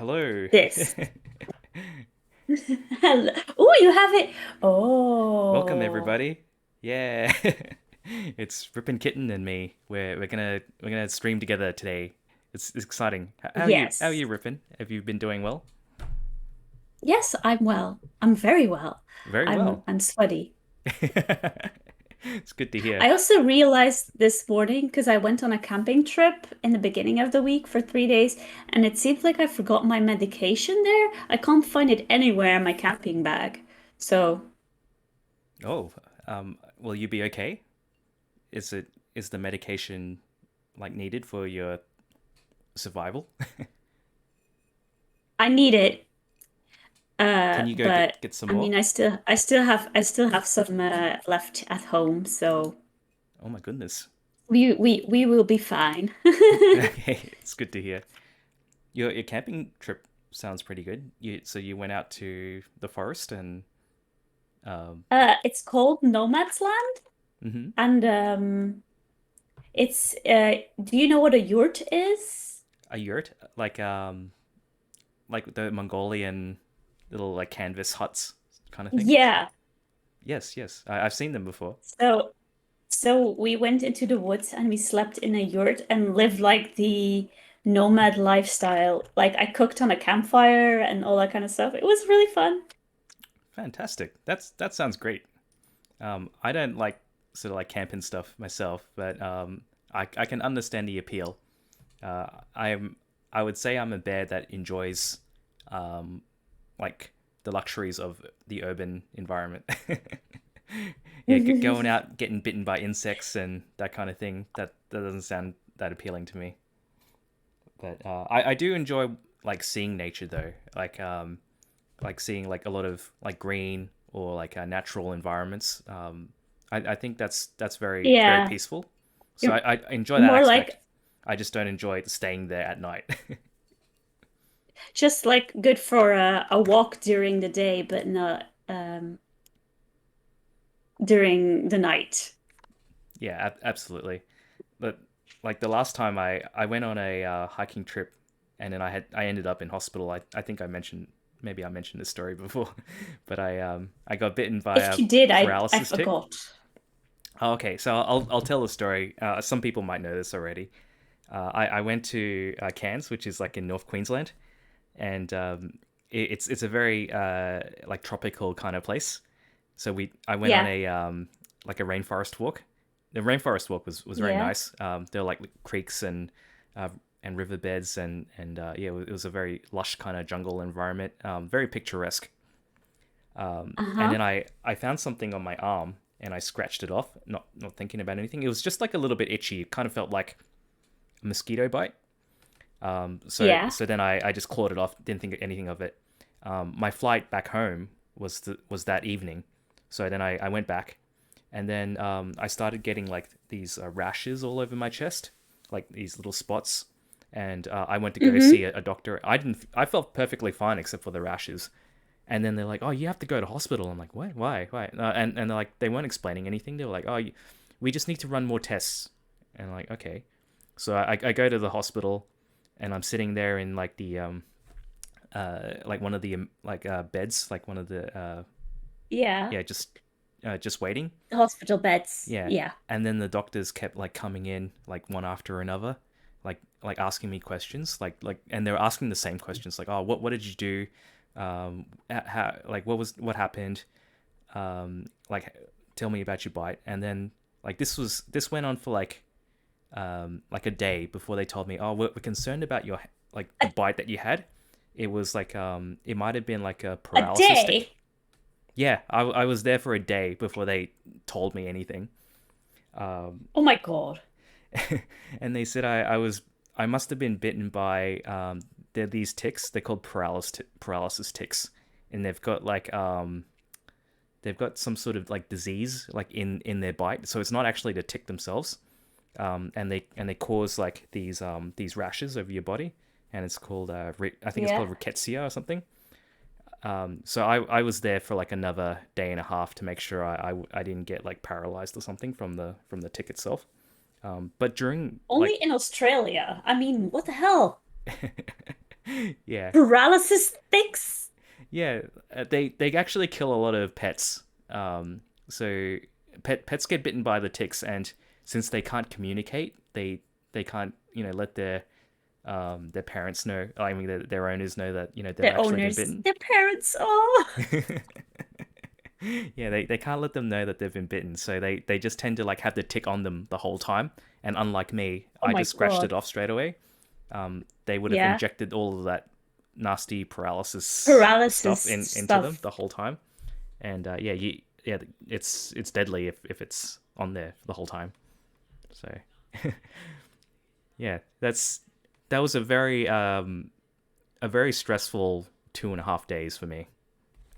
Hello. This. Hello. Oh, you have it. Welcome Oh, everybody. Yeah. It's Rippin, Kittin and me. We're gonna stream together today. It's exciting. How are you, yes. Rippin? Have you been doing well? Yes, I'm well. I'm very well. Very I'm well. I'm sweaty. It's good to hear. I also realized this morning because I went on a camping trip in the beginning of the week for 3 days, and it seems like I forgot my medication there. I can't find it anywhere in my camping bag. So Oh, will you be okay? Is the medication like needed for your survival? I need it. Can you go get But get some I more? mean, I still have some left at home, so. Oh my goodness. We will be fine. Okay, it's good to hear. Your camping trip sounds pretty good. You went out to the forest and um It's called Nomad's Land, mhm. and it's do you know what a yurt is? A yurt like the Mongolian little like canvas huts kind of thing. Yeah. Yes, yes. I've seen them before. So so we went into the woods and we slept in a yurt and lived like the nomad lifestyle. Like I cooked on a campfire and all that kind of stuff. It was really fun. Fantastic. That sounds great. I don't like sort of like camping stuff myself, but I can understand the appeal. Uh, I'm I would say I'm a bear that enjoys um, like the luxuries of the urban environment. Yeah, going out, getting bitten by insects and that kind of thing. That doesn't sound that appealing to me. But I do enjoy like seeing nature though, like seeing like a lot of like green or like natural environments. I think that's very Yeah. peaceful. So You're I enjoy that more aspect. like I just don't enjoy staying there at night. just like good for a walk during the day, but not during the night. Yeah, absolutely. But like the last time I went on a hiking trip, and then I ended up in hospital. I think I mentioned this story before, but I got bitten by If a you did, I paralysis tick. forgot. Oh, okay, so I'll tell the story. Some people might know this already. I went to Cairns, which is like in North Queensland, and it's a very like tropical kind of place. So I went on Yeah. a like a rainforest walk. The rainforest walk was very Yeah. nice. There were like creeks uh, and riverbeds and yeah, it was a very lush kind of jungle environment. Very picturesque. And Uh-huh. then I found something on my arm and I scratched it off, not thinking about anything. It was just like a little bit itchy. It kind of felt like a mosquito bite. Yeah. So then I just clawed it off. Didn't think anything of it. My flight back home was that evening, so then I went back, and then I started getting like these rashes all over my chest, like these little spots, and I went to go see Mm-hmm. a doctor. I felt perfectly fine except for the rashes, and then they're like, "Oh, you have to go to hospital." I'm like, "What? Why?" And they're like, they weren't explaining anything. They were like, "Oh, we just need to run more tests," and I'm like, okay. So I go to the hospital, and I'm sitting there in like the like one of the like beds, like one of the Yeah. yeah, just waiting. Hospital beds. Yeah, Yeah. and then the doctors kept like coming in like one after another, like asking me questions, and they were asking the same questions, like, oh, what did you do, how, like what happened, like tell me about your bite, and then like this went on for like a day before they told me, oh, we're concerned about your like the A, bite that you had. It was like it might have been like a a paralysis tick. day. Yeah, I was there for a day before they told me anything. Oh my God. And they said I must have been bitten by they're these ticks. They're called paralysis ticks, and they've got some sort of like disease like in their bite. So it's not actually the tick themselves. And they cause like these rashes over your body, and it's called I think it's Yeah. called rickettsia or something. So I was there for like another day and a half to make sure I didn't get like paralyzed or something from the tick itself. But during Only like in Australia. I mean, what the hell? Yeah, Paralysis sticks? yeah. They actually kill a lot of pets. So pets get bitten by the ticks, and since they can't communicate, they can't let their parents know. I mean, their owners know that they've The actually been owners, bitten. their parents. Oh, Yeah, they can't let them know that they've been bitten, so they just tend to like have the tick on them the whole time. And unlike me, oh I my just scratched it God. off straight away. They would have Yeah. injected all of that nasty paralysis Paralysis stuff into them stuff. the whole time, and yeah, it's deadly if it's on there the whole time. So yeah, that was a very stressful 2.5 days for me.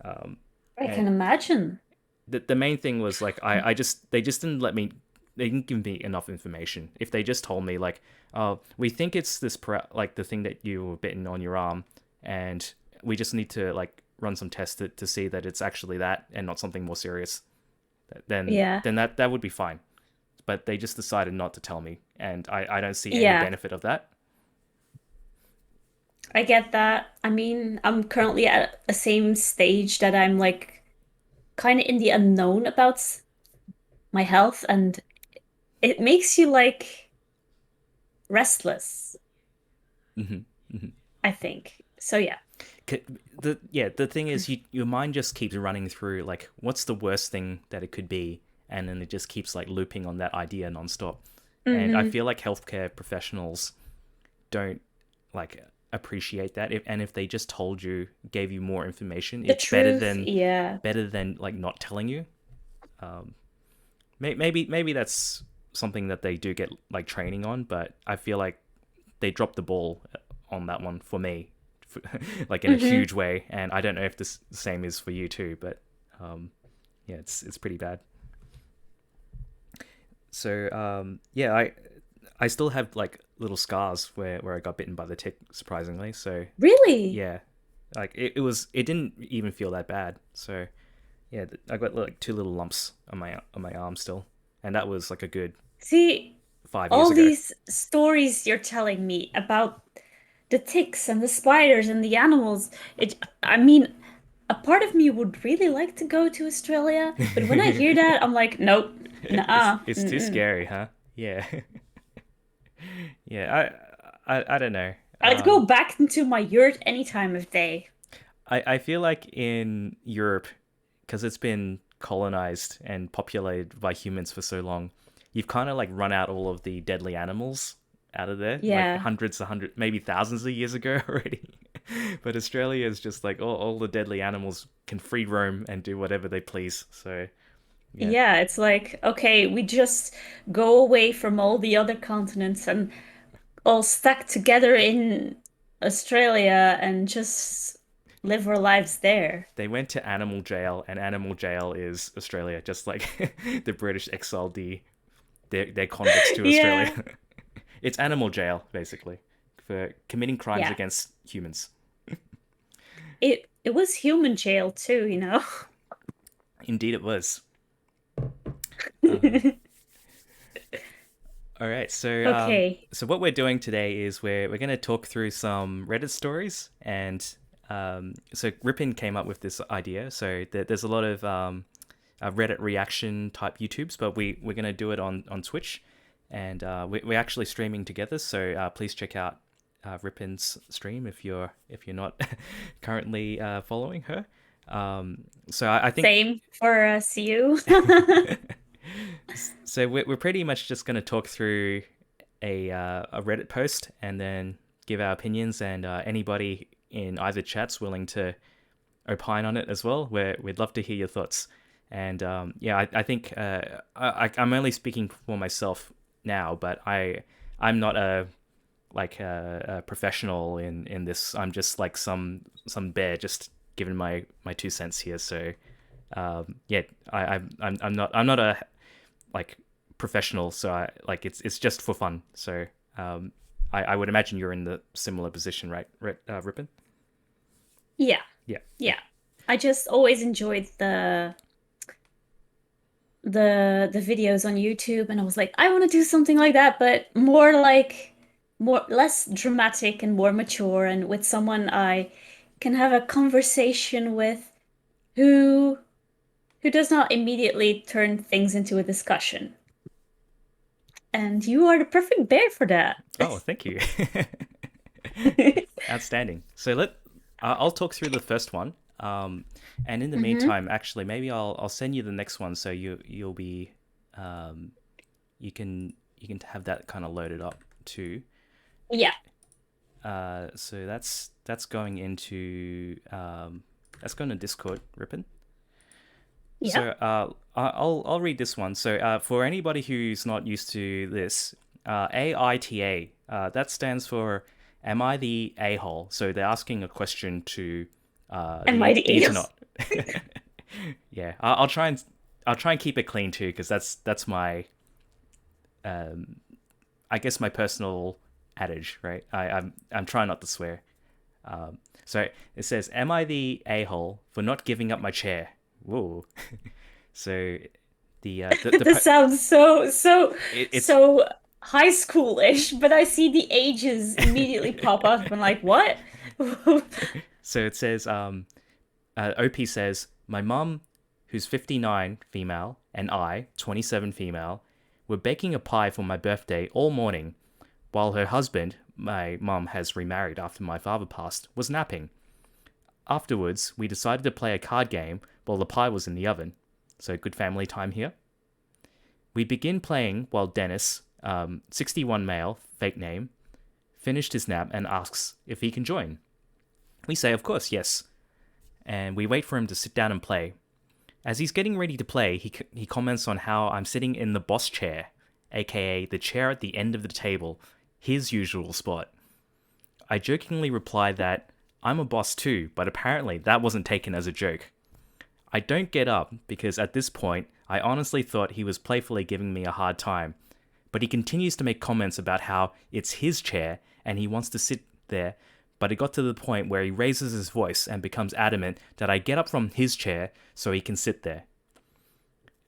I And can imagine. the main thing was like I just they just didn't let me they didn't give me enough information. If they just told me like, oh, we think it's this like the thing that you were bitten on your arm, and we just need to like run some tests to see that it's actually that and not something more serious, Yeah. then that would be fine. But they just decided not to tell me, and I don't see any Yeah. benefit of that. I get that. I mean, I'm currently at a same stage that I'm like kind of in the unknown about my health, and it makes you like restless, Hmm. Hmm. I think. So yeah. The thing is, your mind just keeps running through like what's the worst thing that it could be, and then it just keeps like looping on that idea nonstop. And I Hmm. feel like healthcare professionals don't like appreciate that. If they just told you, gave you more information, The it's truth, yeah. better than like not telling you. Maybe that's something that they do get like training on, but I feel like they dropped the ball on that one for me, like in a Hmm. huge way. And I don't know if this the same is for you too, but yeah, it's pretty bad. So yeah, I still have like little scars where I got bitten by the tick, surprisingly. So Really? yeah, like it didn't even feel that bad. So yeah, I got like two little lumps on my arm still, and that was like a good See, 5 years all ago. these stories you're telling me about the ticks and the spiders and the animals, I mean, a part of me would really like to go to Australia, but when I hear that, I'm like, nope, nah, It's too mm-mm. scary, huh? Yeah. Yeah, I don't know. I'd go back into my yurt any time of day. I feel like in Europe, because it's been colonized and populated by humans for so long, you've kind of like run out all of the deadly animals out of there, like Yeah. maybe thousands of years ago already. But Australia is just like all the deadly animals can free roam and do whatever they please. So yeah, Yeah, it's like, okay, we just go away from all the other continents and all stuck together in Australia and just live our lives there. they went to animal jail, and animal jail is Australia, just like the British exiled their convicts to Australia. Yeah. It's animal jail basically for committing crimes Yeah. against humans. It was human jail too, you know. Indeed, it was. All right, Okay. so what we're doing today is we're going to talk through some Reddit stories, and so Rippin came up with this idea. So there's a lot of Reddit reaction type YouTubes, but we're going to do it on Twitch, and we're actually streaming together. So please check out Rippin's stream if you're not currently following her. So I think Same for you. so. We're pretty much just going to talk through a Reddit post and then give our opinions, and anybody in either chat's willing to opine on it as well. We'd love to hear your thoughts. And yeah, I think I'm only speaking for myself now, but I'm not a professional in this. I'm just like some bear, just giving my 2 cents here. So yeah, I'm not a like professional. So I like it's just for fun. So I would imagine you're in the similar position, right, Rippin? Yeah. Yeah. Yeah. I just always enjoyed the videos on YouTube and I was like, I want to do something like that, but more like more less dramatic and more mature and with someone I can have a conversation with who who does not immediately turn things into a discussion. And you are the perfect bear for that. Oh, thank you. Outstanding. So I'll talk through the first one. And in the Hmm. meantime, actually, maybe I'll send you the next one so you'll be um, you can have that kind of loaded up too. Yeah. So that's going into that's going to Discord, Rippin. Yeah. So I'll read this one. So for anybody who's not used to this, AITA that stands for Am I the a hole? So they're asking a question to Am I the the eel? internet. Yeah, I'll try and keep it clean too because that's my I guess my personal adage, right? I'm trying not to swear. So it says, "Am I the a hole for not giving up my chair?" Whoa. So This sounds it's so high schoolish, but I see the ages immediately pop up and like, what? so it says OP says my mum, who's 59 female, and I, 27 female, were baking a pie for my birthday all morning, while her husband, my mum has remarried after my father passed, was napping. Afterwards, we decided to play a card game while the pie was in the oven. So good family time here. We begin playing while Dennis, 61 male, fake name, finished his nap and asks if he can join. We say, of course, yes, and we wait for him to sit down and play. As he's getting ready to play, he comments on how I'm sitting in the boss chair, aka the chair at the end of the table, his usual spot. I jokingly reply that I'm a boss too, but apparently that wasn't taken as a joke. I don't get up because at this point, I honestly thought he was playfully giving me a hard time, but he continues to make comments about how it's his chair and he wants to sit there. But it got to the point where he raises his voice and becomes adamant that I get up from his chair so he can sit there.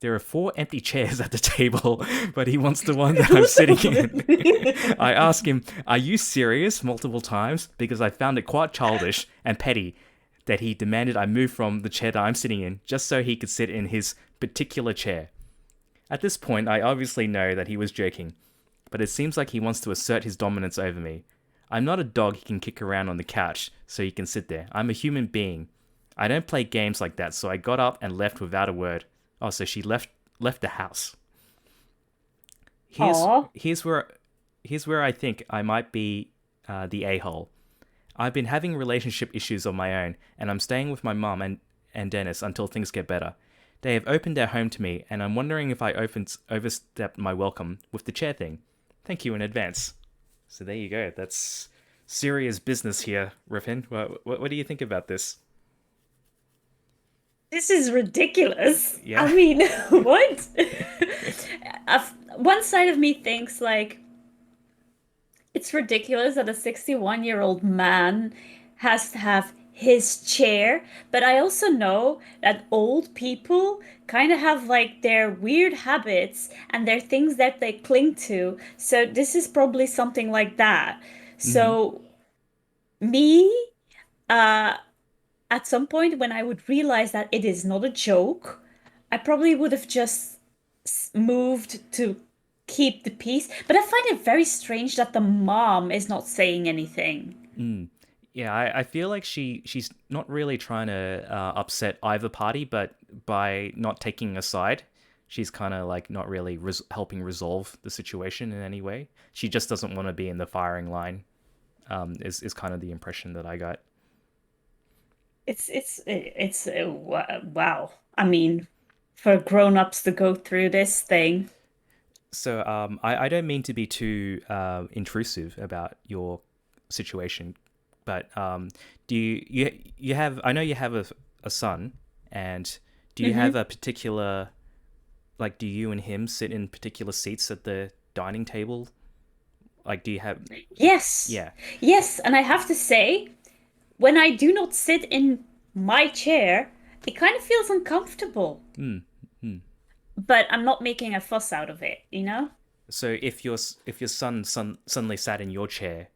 There are four empty chairs at the table, but he wants the one that I'm sitting in. I ask him, "Are you serious?" multiple times because I found it quite childish and petty that he demanded I move from the chair that I'm sitting in just so he could sit in his particular chair. At this point, I obviously know that he was joking, but it seems like he wants to assert his dominance over me. I'm not a dog he can kick around on the couch so he can sit there. I'm a human being. I don't play games like that, so I got up and left without a word. Oh, so she left the house. Here's Aw. here's where here's where I think I might be the a hole. I've been having relationship issues of my own, and I'm staying with my mum and Dennis until things get better. They have opened their home to me, and I'm wondering if I overstepped my welcome with the chair thing. Thank you in advance. So there you go. That's serious business here, Riffin. What do you think about this? This is ridiculous. I Yeah. mean, what? One side of me thinks like it's ridiculous that a 61-year-old man has to have his chair, but I also know that old people kind of have like their weird habits and their things that they cling to. So this is probably something like that. Mm-hmm. So me, uh, at some point when I would realize that it is not a joke, I probably would have just moved to keep the peace. But I find it very strange that the mom is not saying anything. Mm. Yeah, I feel like she's not really trying to upset either party, but by not taking a side, she's kind of like not really helping resolve the situation in any way. She just doesn't want to be in the firing line. Is kind of the impression that I got. Wow. I mean, for grown-ups to go through this thing. So I don't mean to be too intrusive about your situation, but do you have? I know you have a son, and do you have Hmm. a particular like? Do you and him sit in particular seats at the dining table? Like, do you have? Yes. Yeah. Yes, and I have to say, when I do not sit in my chair, it kind of feels uncomfortable. Mm, mm. But I'm not making a fuss out of it, you know? So if your son suddenly sat in your chair,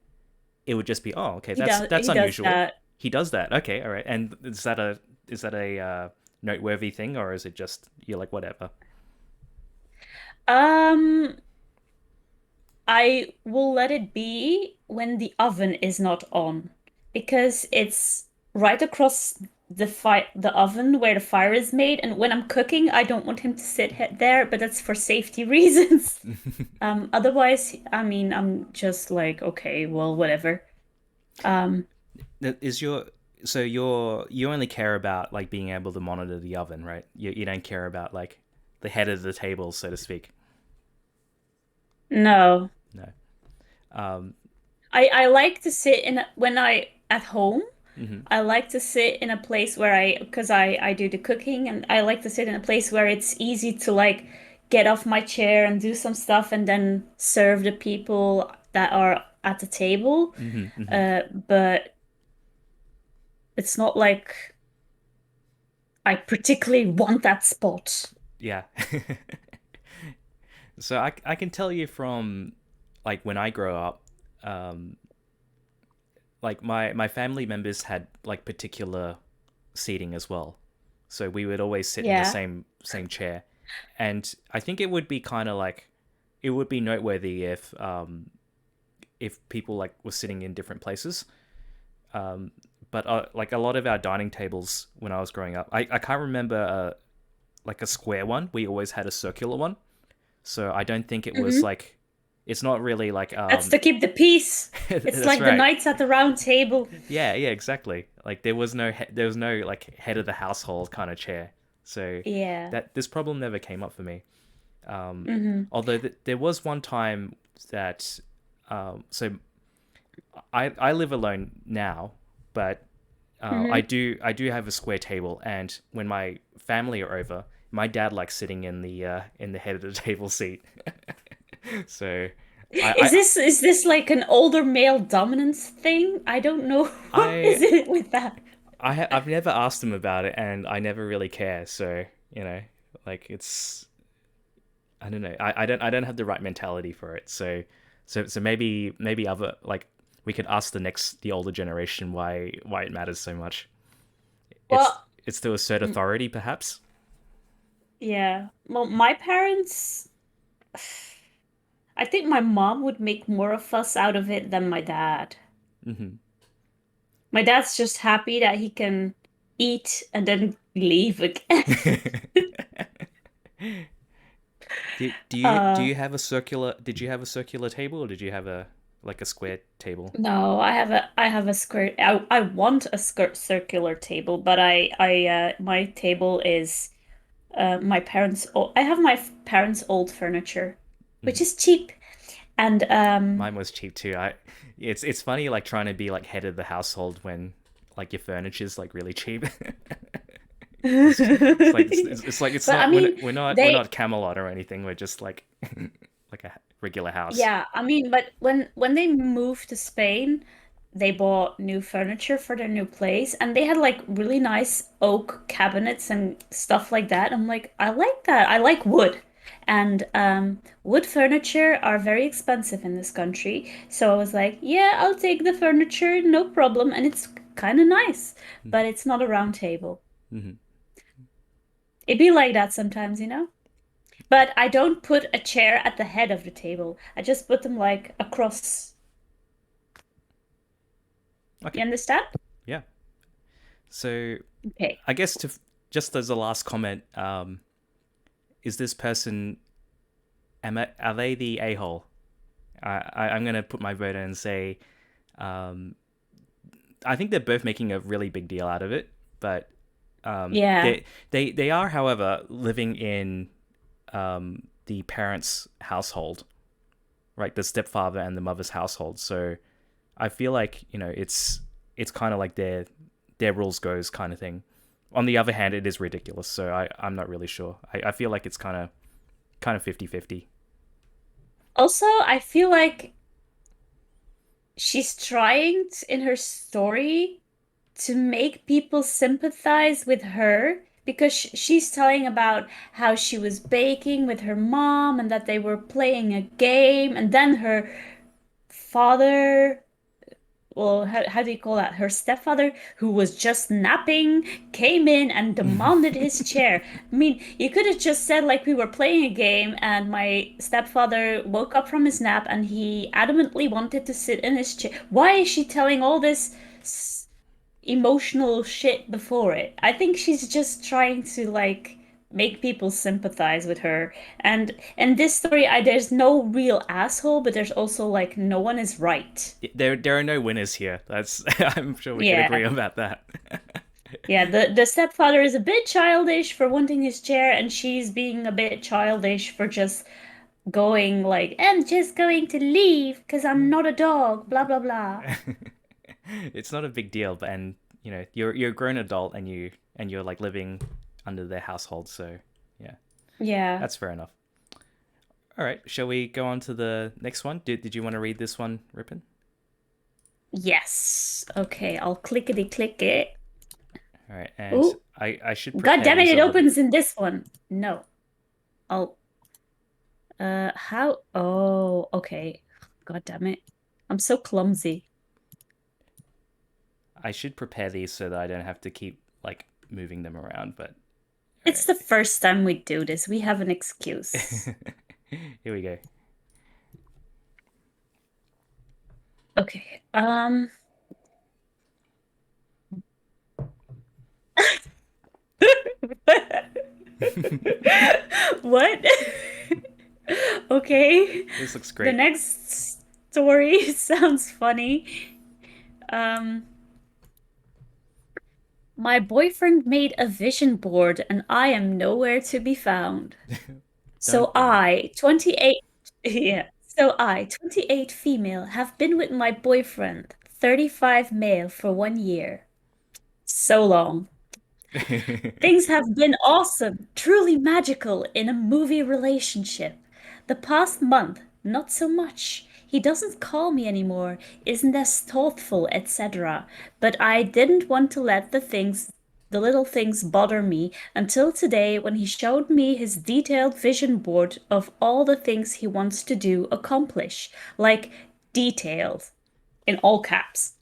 it would just be, oh, okay, that's He does unusual. that. He does that. Okay, all right. And is that a noteworthy thing, or is it just you're like whatever? Um, I will let it be when the oven is not on because it's right across the oven where the fire is made, and when I'm cooking, I don't want him to sit there, but that's for safety reasons. Otherwise, I mean, I'm just like, okay, well, whatever. Um, Is your so you only care about like being able to monitor the oven, right? You don't care about like the head of the table, so to speak. no. No. Um. I like to sit in when I at home. Mhm. I like to sit in a place where because I do the cooking and I like to sit in a place where it's easy to like get off my chair and do some stuff and then serve the people that are at the table. Mhm. Mhm. But it's not like I particularly want that spot. Yeah. So I can tell you from like when I grow up, um, like my family members had like particular seating as well. So we would always sit in the Yeah. same chair, and I think it would be kind of like it would be noteworthy if people like were sitting in different places. Um, but like a lot of our dining tables when I was growing up, I can't remember like a square one. We always had a circular one. So I don't think it was Hmm. like it's not really like That's to keep the peace. It's that's like the right. knights at the round table. Yeah, yeah, exactly. Like there was no like head of the household kind of chair. So Yeah. that this problem never came up for me. Um, Hmm. although there was one time that so I live alone now, but Hmm. I do have a square table, and when my family are over, my dad likes sitting in the head of the table seat. So I Is this like an older male dominance thing? I don't know. What is I it with that? I've never asked him about it, and I never really care. So you know, like it's I don't know. I don't have the right mentality for it. So maybe other like we could ask the older generation why it matters so much. It's Well, it's to assert mm, authority, perhaps. yeah. Well, my parents, I think my mom would make more of a fuss out of it than my dad. Hmm. My dad's just happy that he can eat and then leave again. Do Uh, you have a circular? Did you have a circular table, or did you have a like a square table? no, I have a square. I want a skirt circular table, but my table is my parents' old, I have my parents' old furniture, which Hmm. is cheap. And Mine was cheap too. I it's funny like trying to be like head of the household when like your furniture's like really cheap. It's like it's like it's but I not mean, we're they not Camelot or anything. We're just like like a regular house. yeah, I mean, but when they moved to Spain, they bought new furniture for their new place, and they had like really nice oak cabinets and stuff like that. I'm like, I like that. I like wood. And wood furniture are very expensive in this country. So I was like, yeah, I'll take the furniture, no problem. And it's kind of nice, but it's not a round table. Hmm. It'd be like that sometimes, you know? But I don't put a chair at the head of the table. I just put them like across. You Okay, understand? yeah. So Okay. I guess to just as a last comment, is this person are they the a hole? I'm gonna put my vote in and say um, I think they're both making a really big deal out of it, but Yeah. they are, however, living in the parents' household, right? The stepfather and the mother's household. So I feel like it's kind of like their rules goes kind of thing. On the other hand, it is ridiculous, so I'm not really sure. I feel like it's kind of 50-50. Also, I feel like she's trying in her story to make people sympathize with her because she's telling about how she was baking with her mom and that they were playing a game, and then her father, well, how do you call that? Her stepfather, who was just napping, came in and demanded his chair. I mean, you could have just said, like, we were playing a game and my stepfather woke up from his nap and he adamantly wanted to sit in his chair. Why is she telling all this emotional shit before it? I think she's just trying to, like, make people sympathize with her. And in this story, there's no real asshole, but there's also, like, no one is right. There are no winners here. That's I'm sure we can agree Yeah. about that. Yeah, the stepfather is a bit childish for wanting his chair, and she's being a bit childish for just going like, I'm just going to leave because I'm not a dog, blah blah blah. It's not a big deal, but and you're a grown adult and you're like living under their household, so yeah, Yeah. that's fair enough. All right, shall we go on to the next one? Did you want to read this one, Rippin? Yes. Okay, I'll clickety click it. All right, and Oh, I should God prepare damn it, these a it little bit. opens in this one. No. I'll how oh, okay. God damn it. I'm so clumsy. I should prepare these so that I don't have to keep like moving them around. But all It's the first time we do this. We have an excuse. right, here we go. Okay. What? Okay. This looks The great. next story sounds funny. Um, my boyfriend made a vision board and I am nowhere to be found. Dun So dun. I, 28, yeah. So I, 28 female, have been with my boyfriend, 35 male, for 1 year. So long. Things have been awesome, truly magical in a movie relationship. The past month, not so much. He doesn't call me anymore, isn't as thoughtful, etc. But I didn't want to let the little things bother me until today when he showed me his detailed vision board of all the things he wants to do, accomplish. Like detailed, in all caps.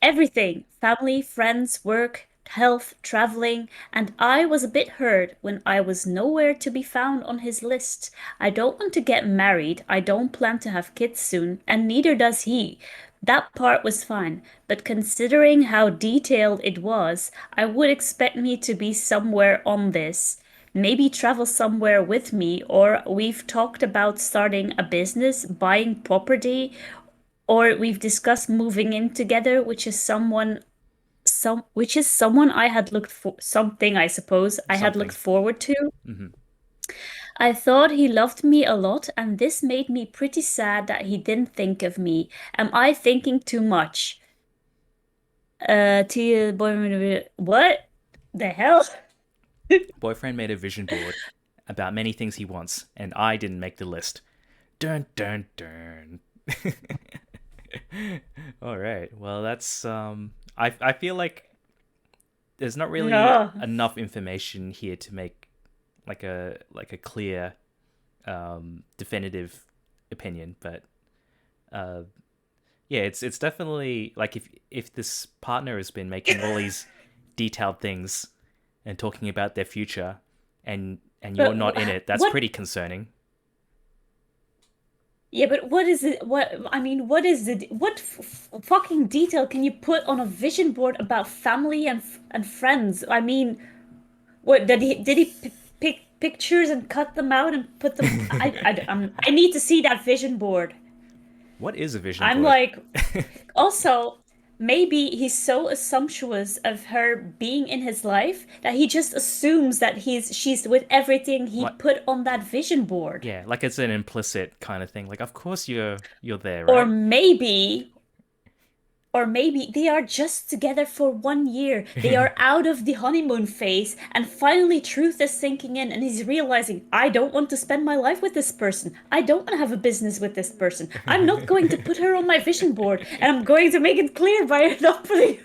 Everything, family, friends, work, health, traveling, and I was a bit hurt when I was nowhere to be found on his list. I don't want to get married, I don't plan to have kids soon, and neither does he. That part was fine, but considering how detailed it was, I would expect me to be somewhere on this. Maybe travel somewhere with me, or we've talked about starting a business, buying property, or we've discussed moving in together, which is someone I had looked for, something I suppose I had looked Something. forward to. Hmm. I thought he loved me a lot, and this made me pretty sad that he didn't think of me. Am I thinking too much? To your boyfriend, what the hell? Boyfriend made a vision board about many things he wants, and I didn't make the list. Dun dun dun. All right. Well, that's I feel like there's not really No. enough information here to make like a clear definitive opinion, but uh yeah, it's definitely like if this partner has been making all these detailed things and talking about their future and you're But not in it, that's what? pretty concerning. Yeah, but what is it? What I mean, what is it? What fucking detail can you put on a vision board about family and friends? I mean, what did he pick pictures and cut them out and put them? I need to see that vision board. What is a vision I'm board? like, also, maybe he's so assumptuous of her being in his life that he just assumes that she's with everything he Like, put on that vision board. yeah, like it's an implicit kind of thing. Like, of course you're there, Or right? maybe Or maybe they are just together for 1 year. They are out of the honeymoon phase, and finally truth is sinking in, and he's realizing, I don't want to spend my life with this person. I don't want to have a business with this person. I'm not going to put her on my vision board, and I'm going to make it clear by not putting her.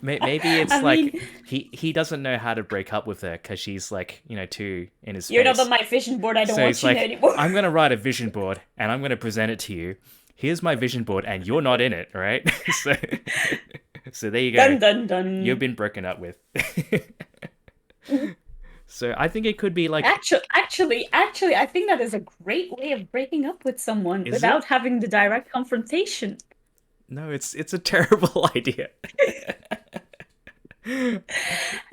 Maybe it's I mean, like he doesn't know how to break up with her because she's like, too in his you're not on face. my vision board. I don't So he's want you like, anymore. I'm gonna write a vision board and I'm gonna present it to you. Here's my vision board and you're not in it, right? So there you go. Dun dun You've dun. been broken up with. So I think it could be like, Actually, I think that is a great way of breaking up with someone is it? without having the direct confrontation. No, it's a terrible idea.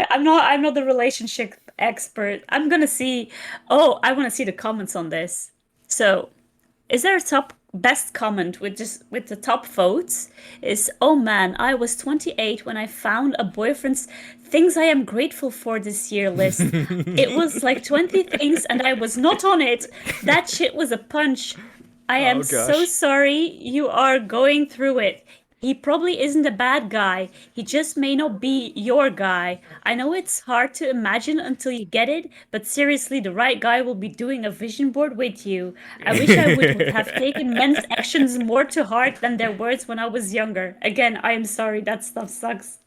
I'm not the relationship expert. I'm gonna see. Oh, I want to see the comments on this. So, is there a top best comment with just with the top votes? Is oh man, I was 28 when I found a boyfriend's things I am grateful for this year list. It was like 20 things and I was not on it. That shit was a punch. I am Oh so gosh. sorry you are going through it. He probably isn't a bad guy. He just may not be your guy. I know it's hard to imagine until you get it, but seriously, the right guy will be doing a vision board with you. I wish I would have taken men's actions more to heart than their words when I was younger. Again, I am sorry, that stuff sucks.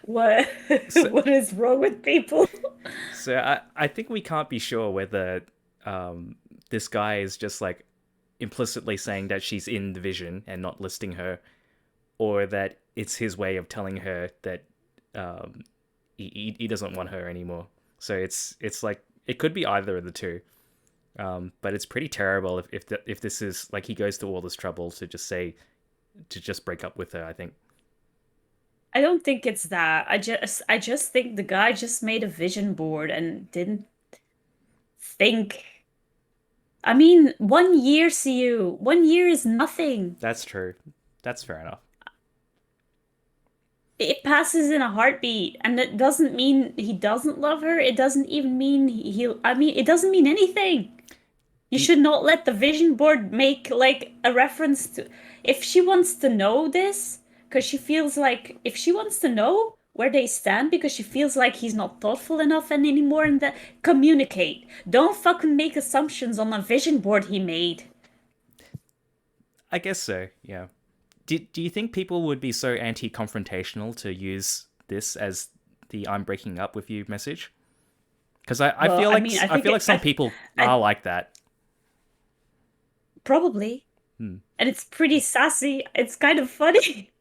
What So, what is wrong with people? so I think we can't be sure whether this guy is just like implicitly saying that she's in the vision and not listing her, or that it's his way of telling her that um, he doesn't want her anymore. So it's like it could be either of the two. But it's pretty terrible if this is like he goes to all this trouble to just break up with her. I think. I don't think it's that. I just think the guy just made a vision board and didn't think. I mean, 1 year, see you. 1 year is nothing. That's true. That's fair enough. It passes in a heartbeat, and it doesn't mean he doesn't love her. It doesn't even mean I mean, it doesn't mean anything. You Do you, should not let the vision board make like a reference to if she wants to know this, because she feels like if she wants to know where they stand because she feels like he's not thoughtful enough and anymore and that communicate. Don't fucking make assumptions on a vision board he made. I guess so. Yeah. Do you think people would be so anti-confrontational to use this as the "I'm breaking up with you" message? Because I Well, feel I like mean, I I think feel like some people are I like that. probably, Hmm. and it's pretty sassy. It's kind of funny,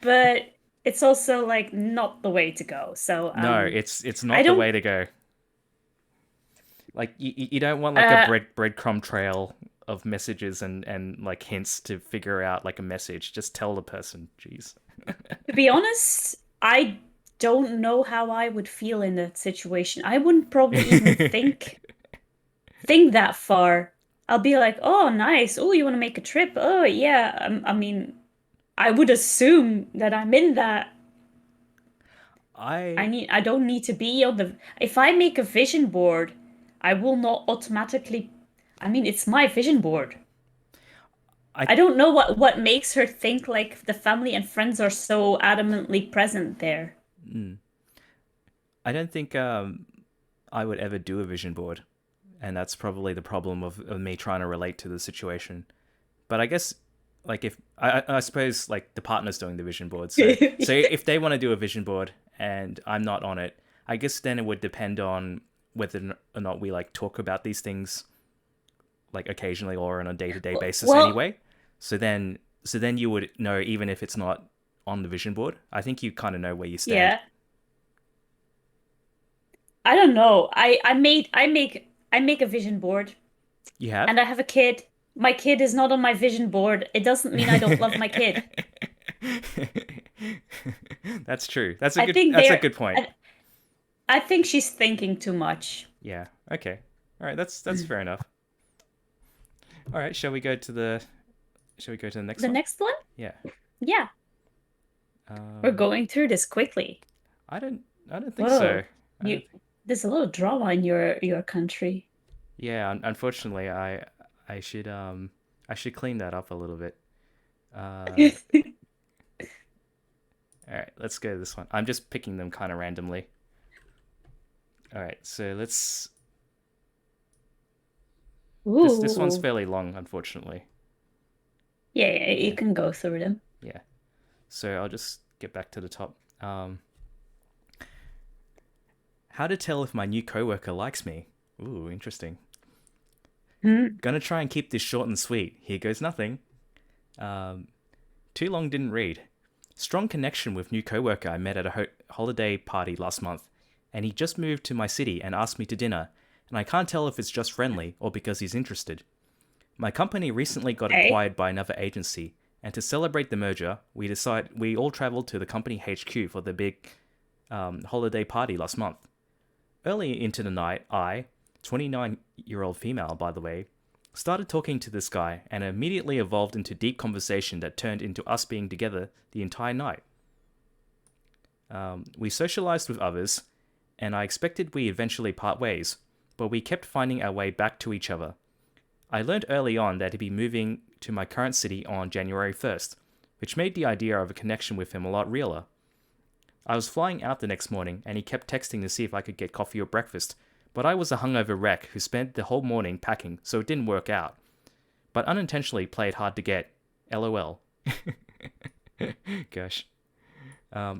but it's also like not the way to go. So, No, it's I not the don't. way to go. Like you don't want like a Uh, breadcrumb trail of messages and like hints to figure out like a message. Just tell the person. Jeez. to be honest, I don't know how I would feel in that situation. I wouldn't probably even think that far. I'll be like, "Oh, nice. Oh, you want to make a trip? Oh, yeah." I mean, I would assume that I'm in that. I I don't need to be on the. If I make a vision board, I will not automatically. I mean, it's my vision board. I I don't know what makes her think like the family and friends are so adamantly present there. I don't think I would ever do a vision board, and that's probably the problem of me trying to relate to the situation. But I guess like if I suppose like the partner's doing the vision board, so if they want to do a vision board and I'm not on it, I guess then it would depend on whether or not we like talk about these things like occasionally or on a day-to-day basis Well, anyway. So then you would know even if it's not on the vision board. I think you kind of know where you stand. yeah. I don't know. I make a vision board You have? and I have a kid. My kid is not on my vision board. It doesn't mean I don't love my kid. That's true. I think That's a they're good point. I think she's thinking too much. Yeah. Okay. All right, that's fair enough. All right, shall we go to the next The one? next one? Yeah. Yeah. We're Um going through this quickly. I don't I don't think so. Whoa. I You don't there's a little drama in your country. Yeah, unfortunately I should clean that up a little bit. Uh all right, let's go to this one. I'm just picking them kind of randomly. All right, so let's this one's Ooh. fairly long unfortunately. Yeah, yeah, you Yeah. can go through them. Yeah. So I'll just get back to the top. How to tell if my new coworker likes me? Ooh, interesting. Hmm. Gonna try and keep this short and sweet. Here goes nothing. Um, Too long didn't read. Strong connection with new coworker I met at a holiday party last month, and he just moved to my city and asked me to dinner, and I can't tell if it's just friendly or because he's interested. My company recently got Okay. acquired by another agency, and to celebrate the merger, we all traveled to the company HQ for the big holiday party last month. Early into the night, 29-year-old female by the way, started talking to this guy and immediately evolved into deep conversation that turned into us being together the entire night. We socialized with others, and I expected we eventually part ways, but we kept finding our way back to each other. I learned early on that he'd be moving to my current city on January 1st, which made the idea of a connection with him a lot realer. I was flying out the next morning, and he kept texting to see if I could get coffee or breakfast, but I was a hungover wreck who spent the whole morning packing, so it didn't work out. But unintentionally played hard to get. LOL. Gosh.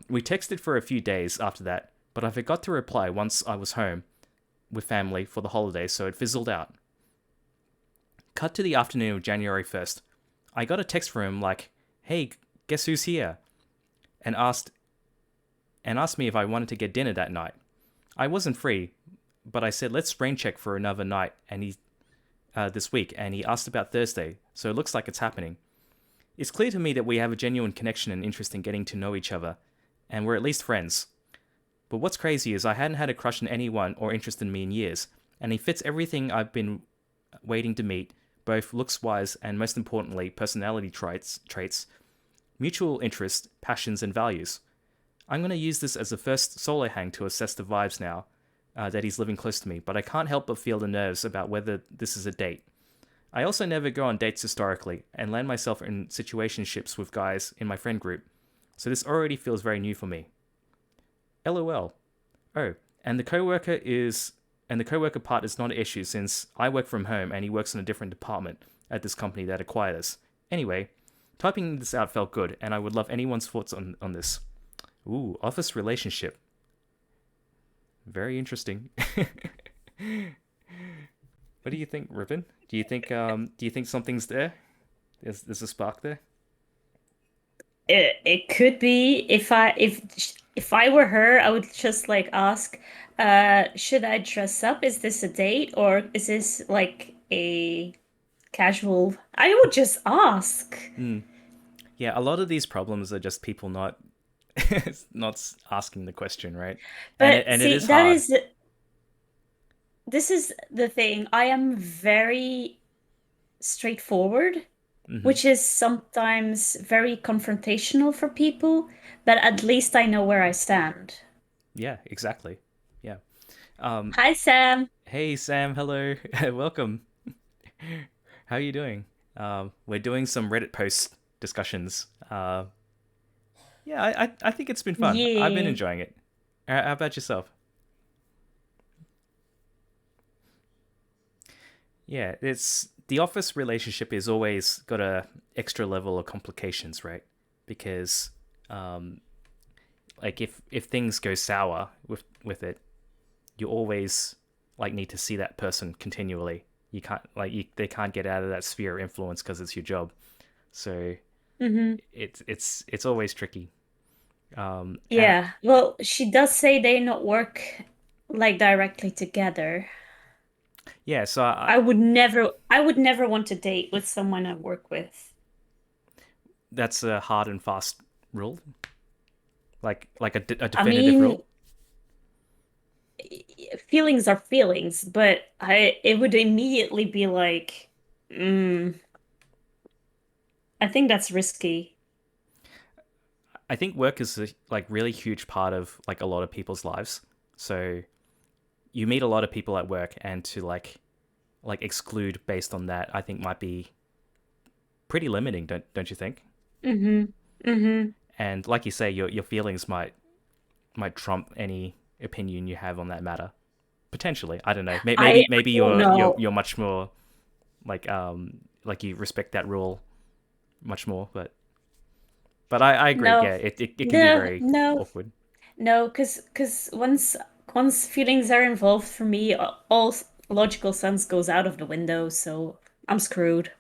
We texted for a few days after that, but I forgot to reply once I was home with family for the holidays, so it fizzled out. Cut to the afternoon of January 1st. I got a text from him like, "Hey, guess who's here?" and asked me if I wanted to get dinner that night. I wasn't free, but I said let's rain check for another night and he this week, and he asked about Thursday, so it looks like it's happening. It's clear to me that we have a genuine connection and interest in getting to know each other, and we're at least friends. But what's crazy is I hadn't had a crush on anyone or interest in me in years, and he fits everything I've been waiting to meet, both looks-wise and most importantly, personality traits, mutual interest, passions, and values. I'm going to use this as a first solo hang to assess the vibes now that he's living close to me, but I can't help but feel the nerves about whether this is a date. I also never go on dates historically and land myself in situationships with guys in my friend group, so this already feels very new for me. LOL. Oh, and the coworker part is not an issue since I work from home and he works in a different department at this company that acquired us. Anyway, typing this out felt good, and I would love anyone's thoughts on this. Ooh, office relationship. Very interesting. What do you think, Rippin? Do you think something's there? There's a spark there? It could be if I were her, I would just like ask, should I dress up? Is this a date or is this like a casual? I would just ask. Mm. Yeah, a lot of these problems are just people not asking the question, right? And it But and it see, is hard. this is the thing. I am very straightforward, Hmm. which is sometimes very confrontational for people, but at least I know where I stand. Yeah, exactly. Yeah. Um, Hi, Sam. hey Sam, hello, welcome. How are you doing? We're doing some Reddit post discussions. Yeah, I think it's been fun. I've been Yeah. enjoying it. How about yourself? Yeah, it's the office relationship is always got a extra level of complications, right? Because um, like if things go sour with it, you always like need to see that person continually. You can't they can't get out of that sphere of influence because it's your job. So Hmm. it's always tricky. And Yeah. Well, she does say they not work like directly together. yeah, so I would never want to date with someone I work with. that's a hard and fast rule, like a I definitive mean, rule. feelings are feelings, but it would immediately be like, mm, I think that's risky. I think work is a like really huge part of like a lot of people's lives. So you meet a lot of people at work, and to like exclude based on that, I think might be pretty limiting. Don't you think? Hmm. Hmm. And like you say, your feelings might trump any opinion you have on that matter. Potentially, I don't know. Maybe I don't you're know. much more like like you respect that rule much more, but But I agree. No, Yeah, it can be no, very no, awkward. no, because once feelings are involved for me, all logical sense goes out of the window, so I'm screwed.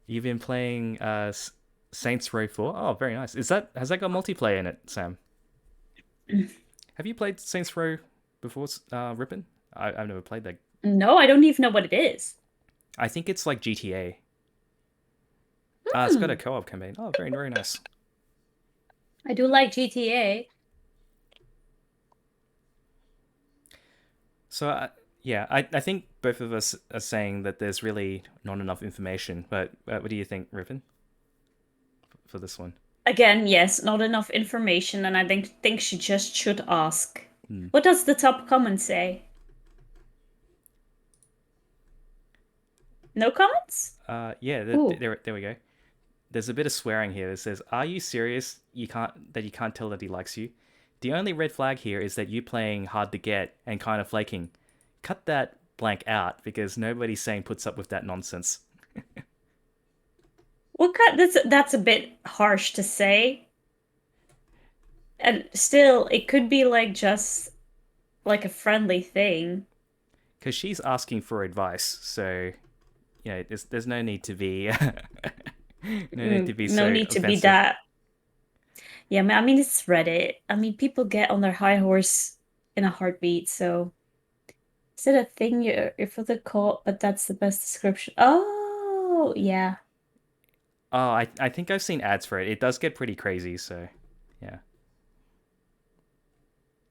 You've been playing Saints Row 4. Oh, very nice. Is that has that got multiplayer in it, Sam? Have you played Saints Row before, Rippin? I've never played that. No, I don't even know what it is. I think it's like GTA. It's got a Hmm. co-op campaign. Oh, very very nice. I do like GTA. So yeah, I think both of us are saying that there's really not enough information. But what do you think, Rippin, for this one? Again, yes, not enough information, and I think she just should ask. Hmm. What does the top comment say? No comments? Yeah, Ooh. there we go. There's a bit of swearing here. It says, "Are you serious? You can't tell that he likes you. The only red flag here is that you playing hard to get and kind of flaking. Cut that blank out because nobody's saying puts up with that nonsense." What kind that's a bit harsh to say. And still, it could be like just like a friendly thing. Because she's asking for advice, so there's no need to be no need to be No so need to be offensive. that. Yeah, I mean, it's Reddit. I mean, people get on their high horse in a heartbeat, so is it a thing you're for the cult, but that's the best description. Oh, yeah. Oh, I think I've seen ads for it. It does get pretty crazy, so yeah.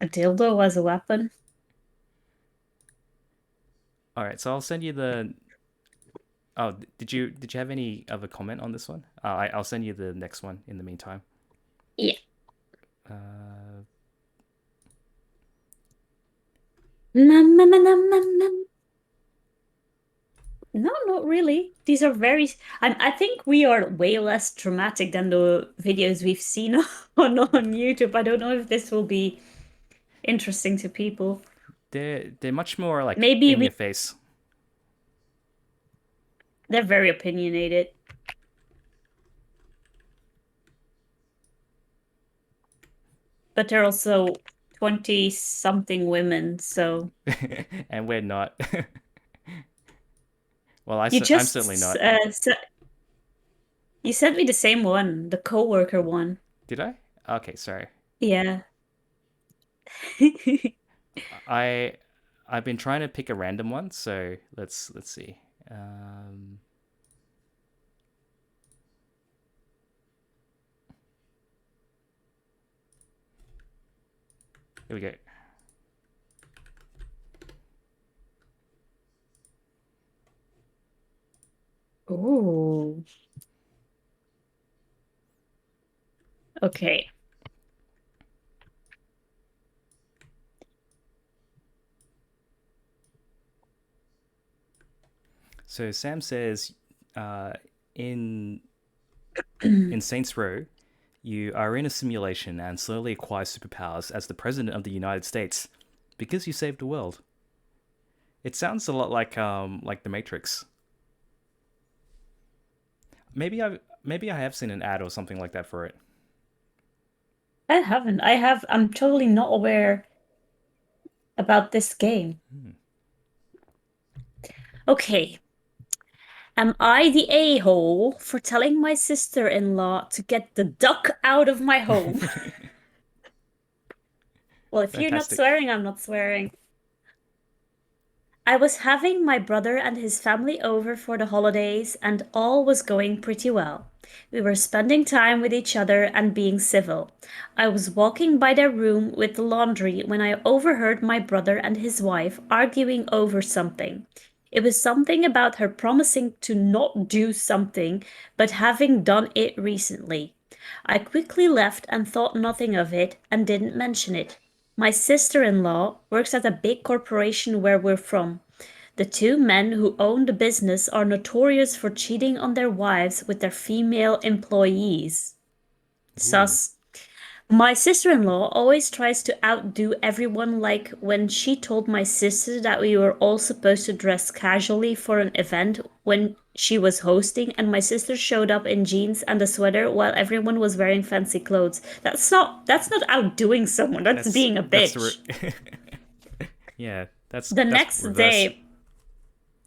A dildo as a weapon. All right, so I'll send you the. Oh, did you have any other comment on this one? I'll send you the next one in the meantime. Yeah. Uh, Nom, nom, nom, nom, nom, nom. No, not really. These are I think we are way less dramatic than the videos we've seen on YouTube. I don't know if this will be interesting to people. they're much more like Maybe in your we face. they're very opinionated, but they're also 20 something women, so And we're not. Well, you I'm certainly just not. you sent me the same one, the coworker one. Did I? Okay, sorry. Yeah. I I've been trying to pick a random one, so let's see. Um, Here we go. Ooh. Okay. So Sam says, uh, in in Saints Row, you are in a simulation and slowly acquire superpowers as the president of the United States because you saved the world. It sounds a lot like the Matrix. Maybe I have seen an ad or something like that for it. I haven't. I'm totally not aware about this game. Hmm. Okay. Am I the a-hole for telling my sister-in-law to get the duck out of my home? Well, if you're not Fantastic. swearing, I'm not swearing. I was having my brother and his family over for the holidays, and all was going pretty well. We were spending time with each other and being civil. I was walking by their room with the laundry when I overheard my brother and his wife arguing over something. It was something about her promising to not do something, but having done it recently. I quickly left and thought nothing of it and didn't mention it. My sister-in-law works at a big corporation where we're from. The two men who own the business are notorious for cheating on their wives with their female employees. Ooh. Sus. My sister-in-law always tries to outdo everyone, like when she told my sister that we were all supposed to dress casually for an event she was hosting, and my sister showed up in jeans and a sweater while everyone was wearing fancy clothes. That's not outdoing someone. That's being a That's the bitch. yeah, The that's next reverse. day,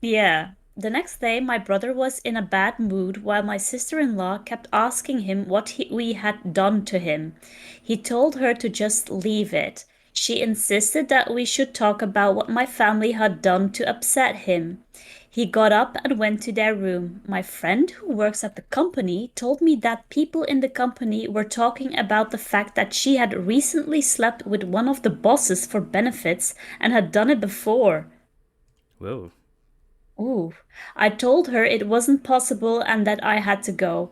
yeah. The next day, my brother was in a bad mood while my sister-in-law kept asking him what we had done to him. He told her to just leave it. She insisted that we should talk about what my family had done to upset him. He got up and went to their room. My friend, who works at the company, told me that people in the company were talking about the fact that she had recently slept with one of the bosses for benefits and had done it before. Whoa. Ooh. I told her it wasn't possible and that I had to go.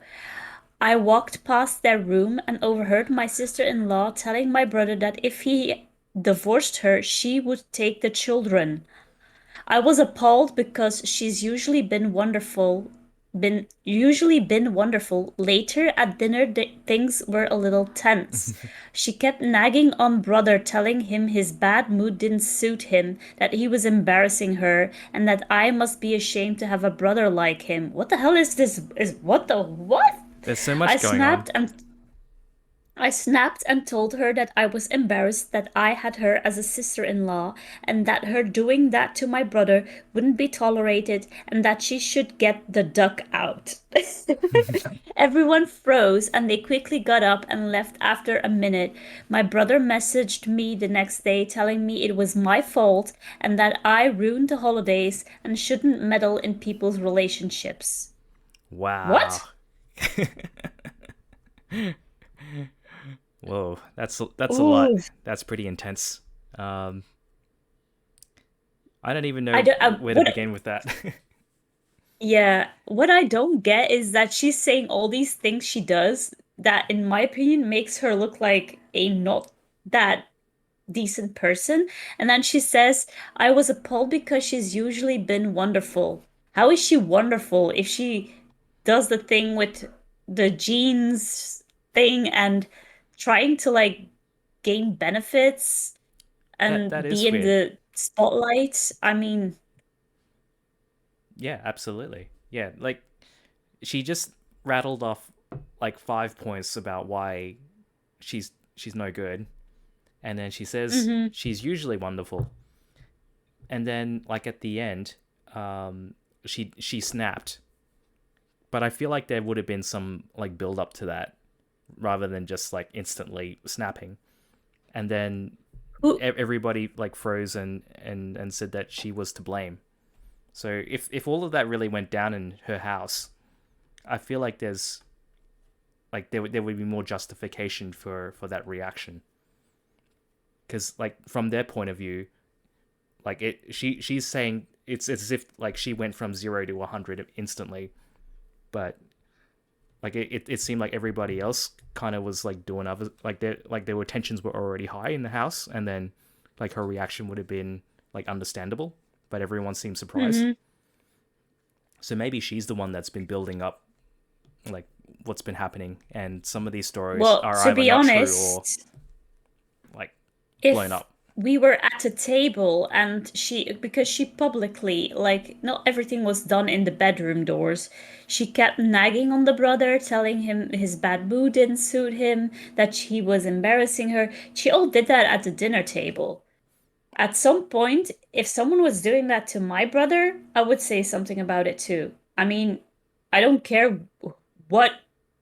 I walked past their room and overheard my sister-in-law telling my brother that if he divorced her, she would take the children. I was appalled because she's usually been wonderful. Later at dinner, things were a little tense. She kept nagging on brother, telling him his bad mood didn't suit him, that he was embarrassing her, and that I must be ashamed to have a brother like him. What the hell is this? Is what the what? There's so I much going on. snapped and I snapped and told her that I was embarrassed that I had her as a sister-in-law and that her doing that to my brother wouldn't be tolerated and that she should get the duck out. Everyone froze and they quickly got up and left after a minute. My brother messaged me the next day telling me it was my fault and that I ruined the holidays and shouldn't meddle in people's relationships. Wow. What? Whoa, that's a lot. Ooh. That's pretty intense. Um, I don't even I know don't, where to what begin with that. Yeah, what I don't get is that she's saying all these things she does that, in my opinion, makes her look like a not that decent person. And then she says, I was appalled because she's usually been wonderful. How is she wonderful if she does the thing with the jeans thing and trying to like gain benefits That and be is in weird. the spotlight? I mean, Yeah, absolutely. Yeah, like she just rattled off like 5 points about why she's no good, and then she says hmm she's usually wonderful, and then like at the end, um, she snapped. But I feel like there would have been some like build up to that rather than just like instantly snapping. And then who everybody like froze and said that she was to blame. So if all of that really went down in her house, I feel like there would be more justification for that reaction, because like from their point of view, like she's saying it's as if like she went from 0 to 100 instantly, but like it seemed like everybody else kind of was like doing other like their tensions were already high in the house, and then like her reaction would have been like understandable, but everyone seemed surprised. hmm So maybe she's the one that's been building up like what's been happening, and some of these stories Well, are to either be not true or honest, like blown if up. we were at a table and because she publicly, like, not everything was done in the bedroom doors, she kept nagging on the brother, telling him his bad mood didn't suit him, that he was embarrassing her. She all did that at the dinner table. At some point, if someone was doing that to my brother, I would say something about it too. I mean, I don't care what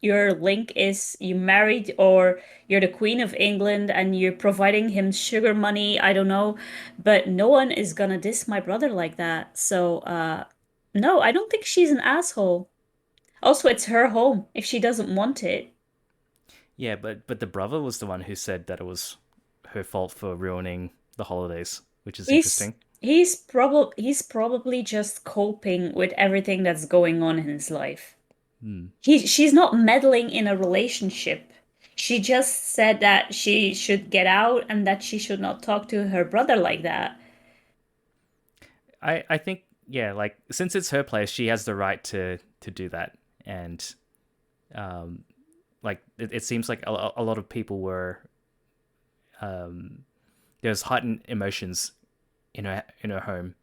your link is, you married or you're the Queen of England and you're providing him sugar money, I don't know, but no one is gonna diss my brother like that. So, no, I don't think she's an asshole. Also, it's her home if she doesn't want it. Yeah, but the brother was the one who said that it was her fault for ruining the holidays, which is He's interesting. he's probably just coping with everything that's going on in his life. Hmm. She's not meddling in a relationship. She just said that she should get out and that she should not talk to her brother like that. I think yeah, like since it's her place, she has the right to do that, and um, like it seems like a lot of people were there's heightened emotions in her home,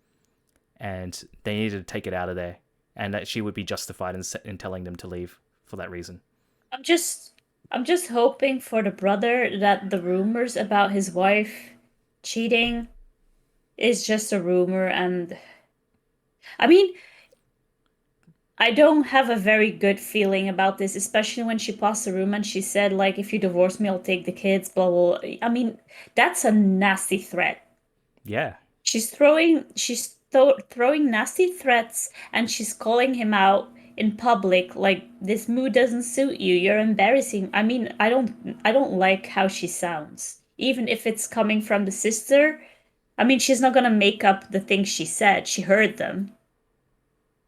and they needed to take it out of there, and that she would be justified in telling them to leave for that reason. I'm just I'm just hoping for the brother that the rumors about his wife cheating is just a rumor and I mean, I don't have a very good feeling about this, especially when she passed the room and she said like if you divorce me, I'll take the kids, blah blah. Blah. I mean, that's a nasty threat. Yeah, She's throwing nasty threats and she's calling him out in public like this mood doesn't suit you. You're embarrassing. I mean, I don't like how she sounds. Even if it's coming from the sister. I mean, she's not gonna make up the things she said. She heard them.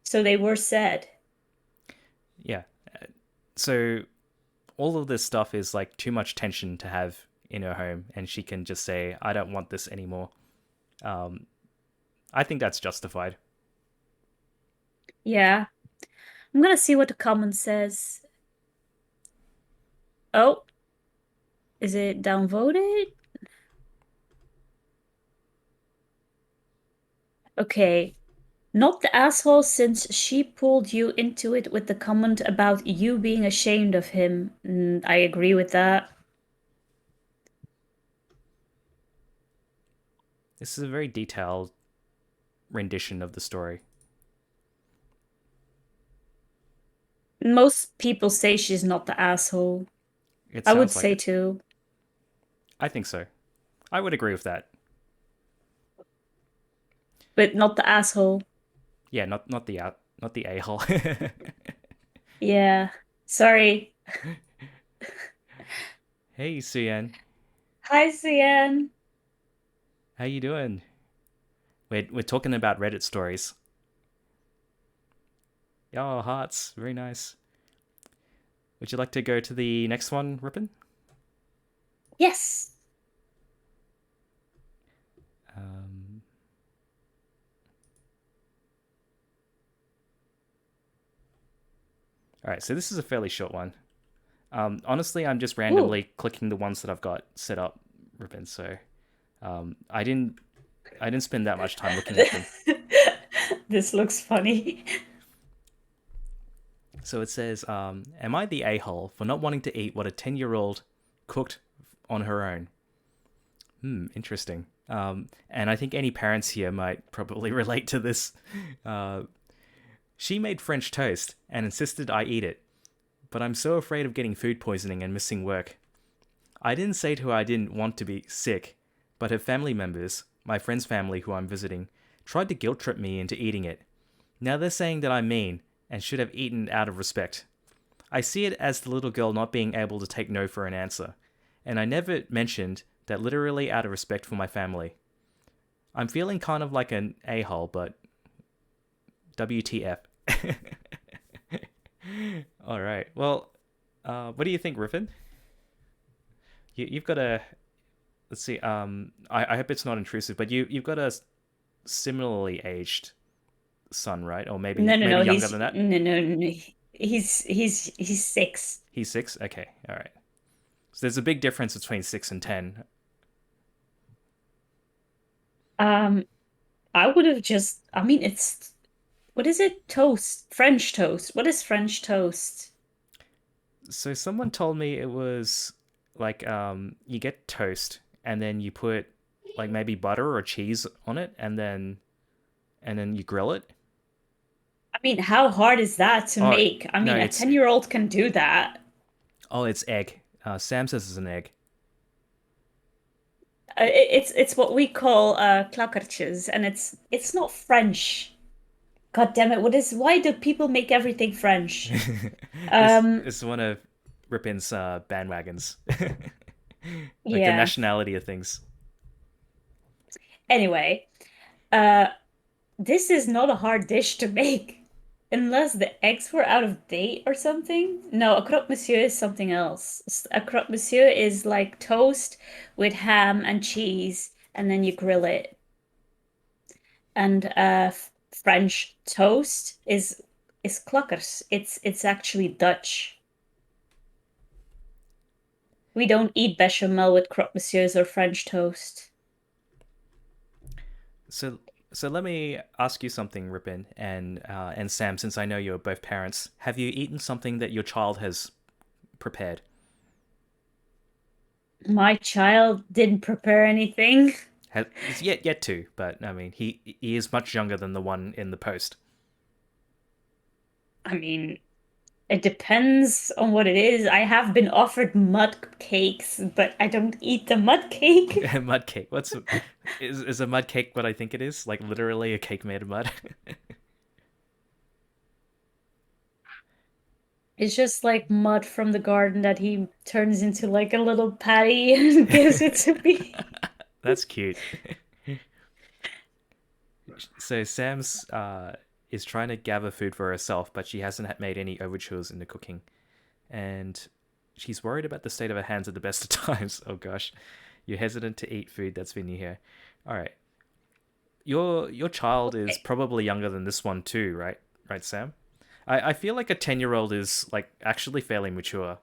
So they were said. yeah. So all of this stuff is like too much tension to have in her home, and she can just say, "I don't want this anymore." Um, I think that's justified. Yeah. I'm gonna see what the comment says. Oh, is it downvoted? Okay. Not the asshole since she pulled you into it with the comment about you being ashamed of him. I agree with that. This is a very detailed rendition of the story. Most people say she's not the asshole. It I would sounds like say it. too, I think so. I would agree with that. but not the asshole. Yeah, not the a hole. Yeah. Sorry. Hey, Suyan, Hi, Cian. how you doing? We're talking about Reddit stories. Oh, hearts, very nice. Would you like to go to the next one, Rippin? Yes. Um, all right, so this is a fairly short one. Honestly, I'm just Ooh. randomly clicking the ones that I've got set up, Rippin. So I didn't spend that much time looking at them. This looks funny. So it says, "Am I the a-hole for not wanting to eat what a 10-year-old cooked on her own?" Interesting. And I think any parents here might probably relate to this. Uh, she made French toast and insisted I eat it, but I'm so afraid of getting food poisoning and missing work. I didn't say to her I didn't want to be sick, but her family members, my friend's family who I'm visiting, tried to guilt trip me into eating it. Now they're saying that I'm mean and should have eaten out of respect. I see it as the little girl not being able to take no for an answer, and I never mentioned that literally out of respect for my family. I'm feeling kind of like an a-hole, but WTF. All right. Well, what do you think, Riffin? You've got a let's see. I hope it's not intrusive, but you've got a similarly aged son, right? Or No, no, maybe no. younger He's than that. no, no, no. He's 6. He's 6. Okay, all right. So there's a big difference between 6 and 10. Um, I would have just. I mean, it's what is it? Toast, French toast. What is French toast? So someone told me it was like you get toast and then you put like maybe butter or cheese on it and then you grill it. I mean, how hard is that to Oh make? I no, mean, a it's 10-year-old can do that. it's egg. Sam says it's an egg. It's what we call klakkertjes, and it's not French. God damn it! Why do people make everything French? this Um, is one of Rippin's bandwagons, like the yeah. nationality of things. Anyway, this is not a hard dish to make. Unless the eggs were out of date or something. No, a croque monsieur is something else. A croque monsieur is like toast with ham and cheese, and then you grill it. And French toast is klakkers. It's actually Dutch. We don't eat bechamel with croque monsieurs or French toast. So So let me ask you something, Rippin and Sam. Since I know you're both parents, have you eaten something that your child has prepared? My child didn't prepare anything. Has yet to, but I mean, he is much younger than the one in the post. I mean, it depends on what it is. I have been offered mud cakes, but I don't eat the mud cake. Mud cake. Is a mud cake what I think it is? Like literally a cake made of mud. It's just like mud from the garden that he turns into like a little patty and gives it to me. That's cute. So Sam's is trying to gather food for herself, but she hasn't made any overtures in the cooking, and she's worried about the state of her hands at the best of times. Oh gosh, you're hesitant to eat food that's been here. All right, your child is Okay. probably younger than this one too, right? Right, Sam. I feel like a 10-year-old is like actually fairly mature,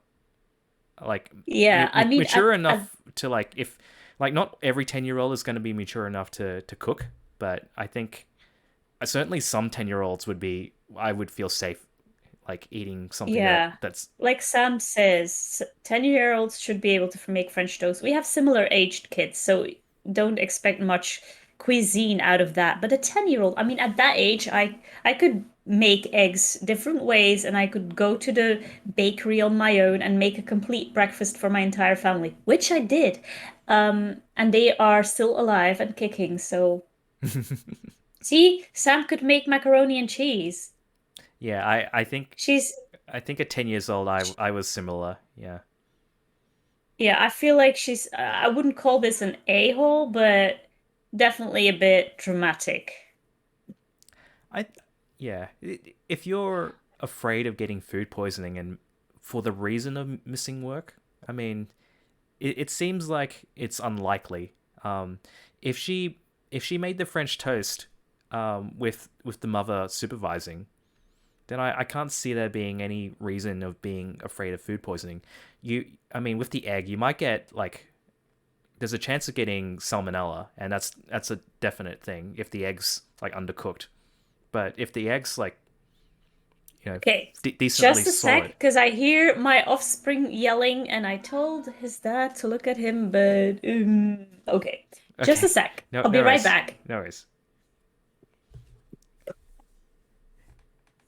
like Yeah, I mean, mature enough to like if like not every 10-year-old is going to be mature enough to cook, but I think certainly some 10-year-olds would be I would feel safe like eating something yeah, that's like Sam says, 10-year-olds should be able to make French toast. We have similar aged kids, so don't expect much cuisine out of that. But a 10-year-old, I mean, at that age, I could make eggs different ways and I could go to the bakery on my own and make a complete breakfast for my entire family, which I did. And they are still alive and kicking, so see, Sam could make macaroni and cheese. yeah, She's I think at 10 years old I was similar. Yeah. Yeah, I feel like I wouldn't call this an a-hole, but definitely a bit dramatic. I yeah, if you're afraid of getting food poisoning and for the reason of missing work, I mean, it seems like it's unlikely. If she made the French toast with the mother supervising, then I can't see there being any reason of being afraid of food poisoning. I mean, with the egg, you might get like there's a chance of getting salmonella, and that's a definite thing if the egg's like undercooked. But if the egg's like Okay, decently just a sec, solid, because I hear my offspring yelling, and I told his dad to look at him, but okay, just okay, a sec. no I'll be no right worries, back. no worries.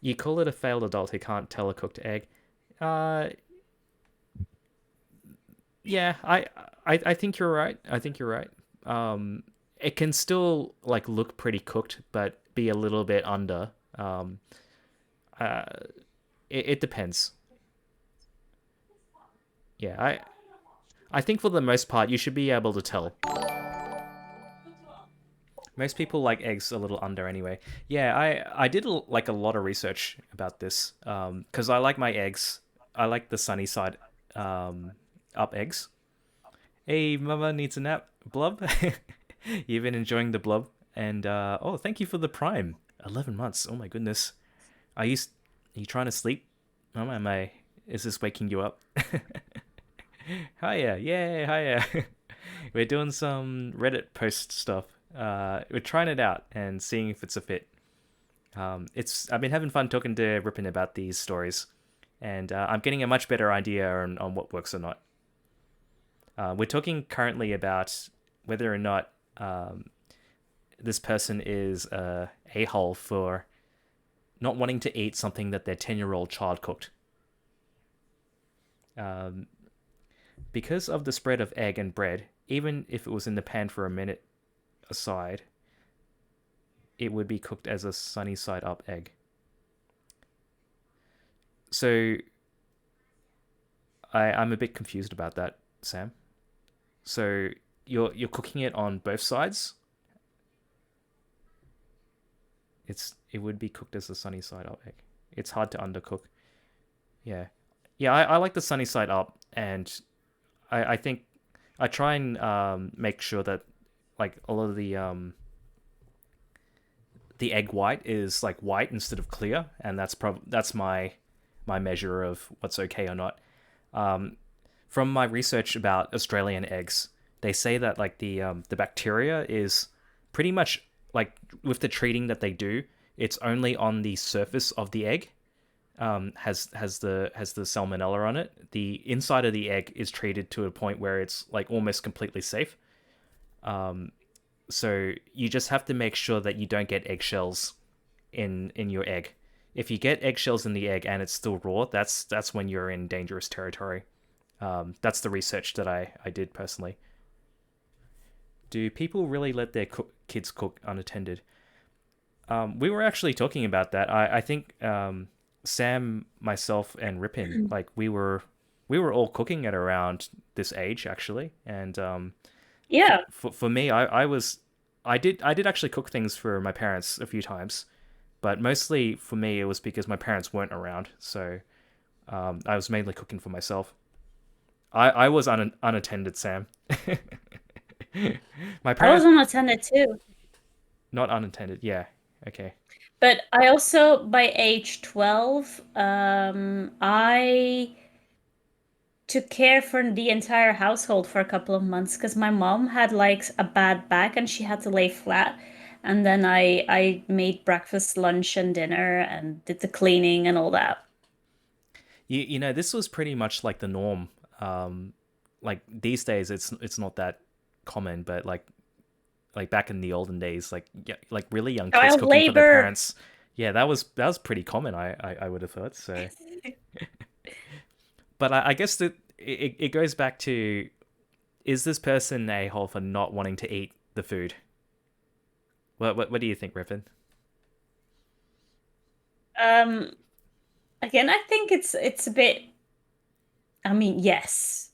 You call it a failed adult who can't tell a cooked egg. Uh, yeah, I think you're right. I think you're right. It can still like look pretty cooked, but be a little bit under. Uh, it depends. Yeah, I think for the most part you should be able to tell. Most people like eggs a little under anyway. Yeah, I did like a lot of research about this because I like my eggs. I like the sunny side um, up eggs. Hey, mama needs a nap. Blub, you've been enjoying the blub, and oh, thank you for the prime. 11 months. Oh my goodness. Are you are you trying to sleep? Oh am I? Is this waking you up? Hiya, yay, hiya. We're doing some Reddit post stuff. We're trying it out and seeing if it's a fit. It's I've been having fun talking to Rippin about these stories, and I'm getting a much better idea on what works or not. We're talking currently about whether or not this person is a hole for not wanting to eat something that their 10-year-old child cooked. Um, because of the spread of egg and bread, even if it was in the pan for a minute aside, it would be cooked as a sunny side up egg. So I'm a bit confused about that, Sam. So you're cooking it on both sides. It would be cooked as a sunny side up egg. It's hard to undercook. Yeah, yeah. I like the sunny side up, and I think I try and make sure that like a lot of the egg white is like white instead of clear, and that's my measure of what's okay or not. Um, from my research about Australian eggs, they say that like the bacteria is pretty much like with the treating that they do, it's only on the surface of the egg. Has the salmonella on it. The inside of the egg is treated to a point where it's like almost completely safe. So you just have to make sure that you don't get eggshells in your egg. If you get eggshells in the egg and it's still raw, that's when you're in dangerous territory. That's the research that I did personally. Do people really let their kids cook unattended? We were actually talking about that. I think Sam, myself, and Rippin, like we were all cooking at around this age actually, and Yeah. for me, I did actually cook things for my parents a few times, but mostly for me it was because my parents weren't around, so I was mainly cooking for myself. I was unattended, Sam. My I was parents unattended too. not unattended. Yeah. Okay. But I also, by age 12, I took care for the entire household for a couple of months because my mom had like a bad back and she had to lay flat. And then I made breakfast, lunch, and dinner and did the cleaning and all that. This was pretty much like the norm. Like these days, it's not that common, but like back in the olden days, like yeah, like really young kids Child cooking for their labor. parents. Yeah, that was pretty common. I would have thought so. But I guess that it goes back to, is this person a hole for not wanting to eat the food? What do you think, Rippin? Um, Again, I think it's a bit, I mean, yes.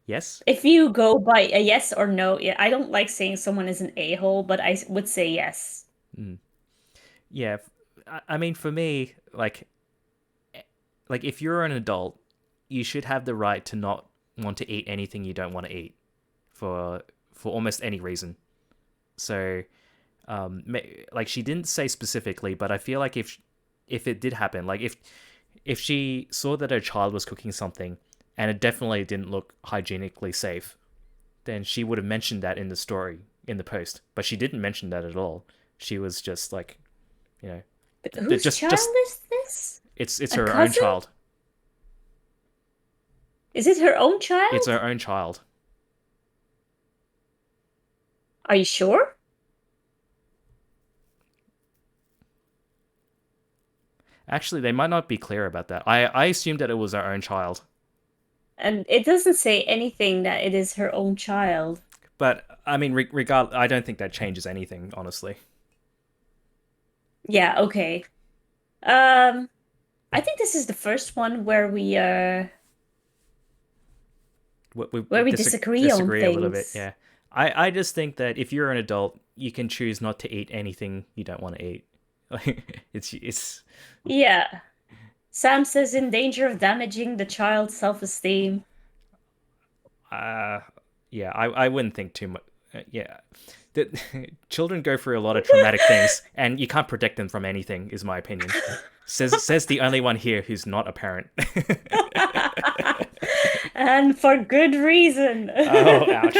Yes. If you go by a yes or no, yeah, I don't like saying someone is an a-hole, but would say yes. Mm. Yeah. I mean, for me, like if you're an adult, you should have the right to not want to eat anything you don't want to eat for almost any reason. So, like she didn't say specifically, but I feel like if it did happen, like if she saw that her child was cooking something and it definitely didn't look hygienically safe, then she would have mentioned that in the story in the post. But she didn't mention that at all. She was just like, you know, But whose just child is this? it's A her own cousin? child. Is it her own It's child? her own child. Are you sure? Actually, they might not be clear about that. I assumed that it was her own child, And it doesn't say anything that it is her own child. but I mean, I don't think that changes anything, honestly. Yeah, okay. Um, I think this is the first one We where we disagree on disagree a little bit, things. yeah. I just think that if you're an adult, you can choose not to eat anything you don't want to eat. Like it's Yeah. Sam says in danger of damaging the child's self-esteem. uh yeah, I wouldn't think too much. Yeah, that children go through a lot of traumatic things, and you can't protect them from anything, is my opinion. Says the only one here who's not a parent. And for good reason. Oh, ouch.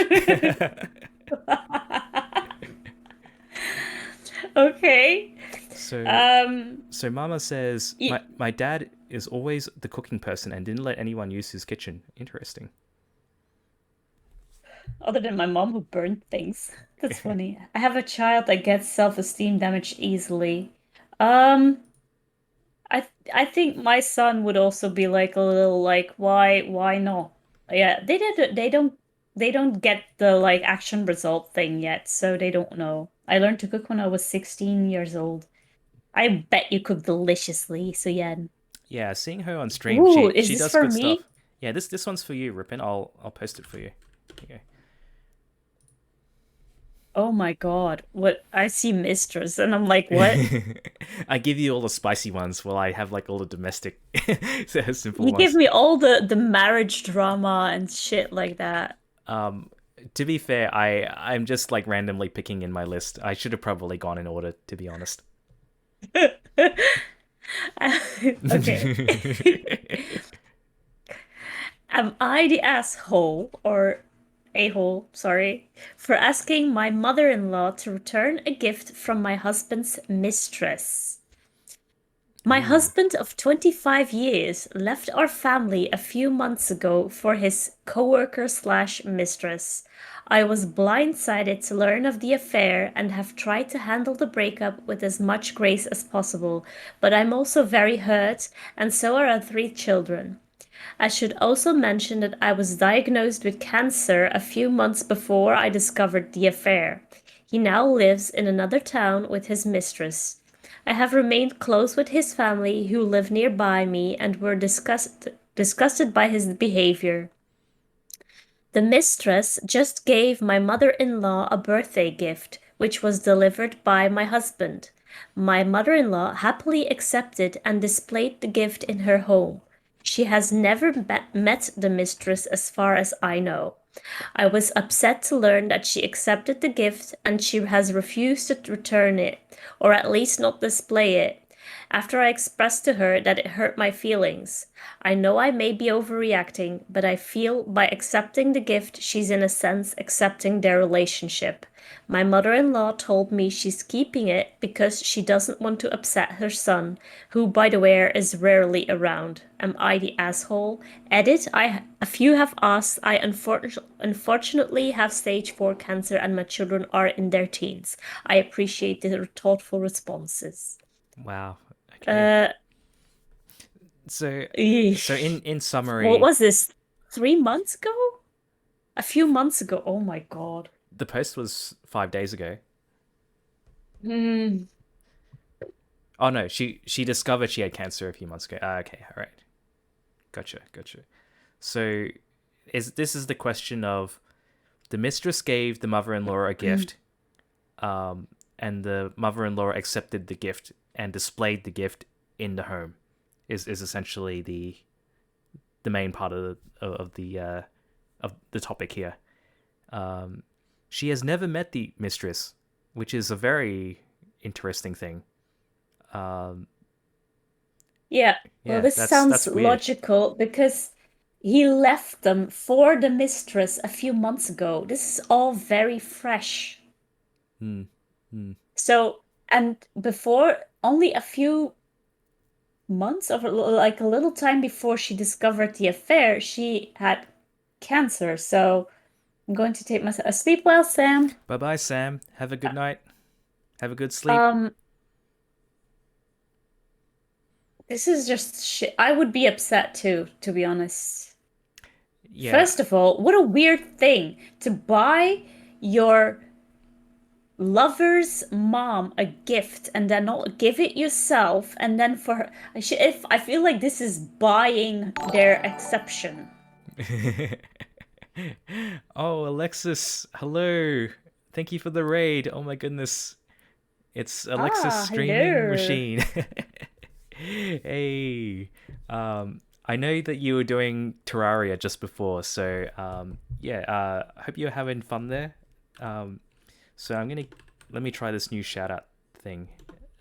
Okay. so Um, so Mama says y my dad is always the cooking person and didn't let anyone use his kitchen. Interesting. Other than my mom who burned things. That's funny. I have a child that gets self-esteem damaged easily. Um, I think my son would also be like a little like why not? Yeah, they don't get the like action result thing yet, so they don't know. I learned to cook when I was 16 years old. I bet you cook deliciously, so yeah. Yeah, seeing her on stream, Ooh, is she this does for good me? stuff. Yeah, this one's for you, Ripin. I'll post it for you. Okay. Oh my God. What I see mistress and I'm like, what? I give you all the spicy ones while I have like all the domestic simple You give ones. me all the marriage drama and shit like that. Um, to be fair, I'm just like randomly picking in my list. I should have probably gone in order, to be honest. Okay. Am I the asshole or a-hole, sorry, for asking my mother-in-law to return a gift from my husband's mistress. My Ooh. husband of 25 years left our family a few months ago for his coworker slash mistress. I was blindsided to learn of the affair and have tried to handle the breakup with as much grace as possible, but I'm also very hurt, and so are our three children. I should also mention that I was diagnosed with cancer a few months before I discovered the affair. He now lives in another town with his mistress. I have remained close with his family who live nearby me and were disgusted by his behavior. The mistress just gave my mother-in-law a birthday gift, which was delivered by my husband. My mother-in-law happily accepted and displayed the gift in her home. She has never met the mistress as far as I know. I was upset to learn that she accepted the gift and she has refused to return it, or at least not display it, after I expressed to her that it hurt my feelings. I know I may be overreacting, but I feel by accepting the gift, she's in a sense accepting their relationship. My mother-in-law told me she's keeping it because she doesn't want to upset her son, who, by the way, is rarely around. Am I the asshole? Edit, a few have asked, I unfortunately have stage 4 cancer and my children are in their teens. I appreciate their thoughtful responses. Wow. Okay. Uh, So so eesh. in What summary, was this? 3 months ago? A few months ago. Oh my God. the post was 5 days ago. Hmm. Oh no, she discovered she had cancer a few months ago. Okay, all right, gotcha. So is the question of the mistress gave the mother-in-law a gift, and the mother-in-law accepted the gift and displayed the gift in the home, is essentially the main part of the topic here. Um, she has never met the mistress, which is a very interesting thing. Um, Yeah, well, yeah, this sounds that's weird. logical because he left them for the mistress a few months ago. This is all very fresh. Hmm. Hmm. So, and before, only a few months or like a little time before she discovered the affair, she had cancer. So I'm going to take myself. Sleep well, Sam. Bye bye, Sam. Have a good Uh, night. Have a good sleep. Um, this is just shit. I would be upset too, to be honest. Yeah. First of all, what a weird thing to buy your lover's mom a gift and then not give it yourself, and then for her, if I feel like this is buying their exception. Oh, Alexis. Hello. Thank you for the raid. Oh my goodness. It's Alexis Ah, streaming hello. machine. Hey. I know that you were doing Terraria just before, so yeah, I hope you're having fun there. Um, so I'm gonna let me try this new shout out thing.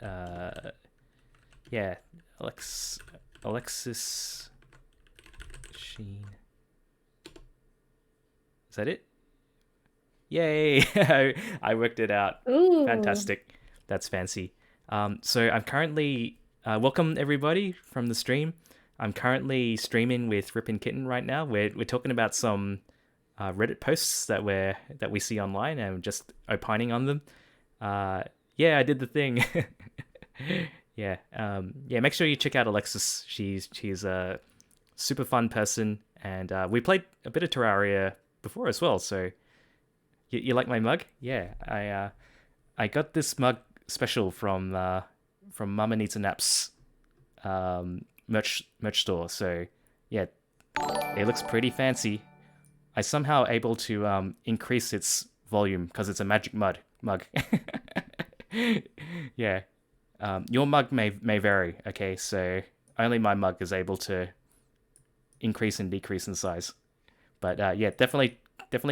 Uh, yeah, Alexis Sheen. Is that it? Yay! I worked it out. Ooh. Fantastic. That's fancy. So I'm currently welcome everybody from the stream. I'm currently streaming with Rippin Kitten right now. We're talking about some Reddit posts that we see online and just opining on them. Uh, yeah, I did the thing. Yeah, yeah. Make sure you check out Alexis. She's a super fun person, and we played a bit of Terraria before as well. So you like my mug? Yeah, I got this mug special from Mama Needs a Naps merch store. So yeah, it looks pretty fancy. I somehow able to increase its volume because it's a magic mug. Yeah, your mug may vary. Okay, so only my mug is able to increase and decrease in size. But yeah, definitely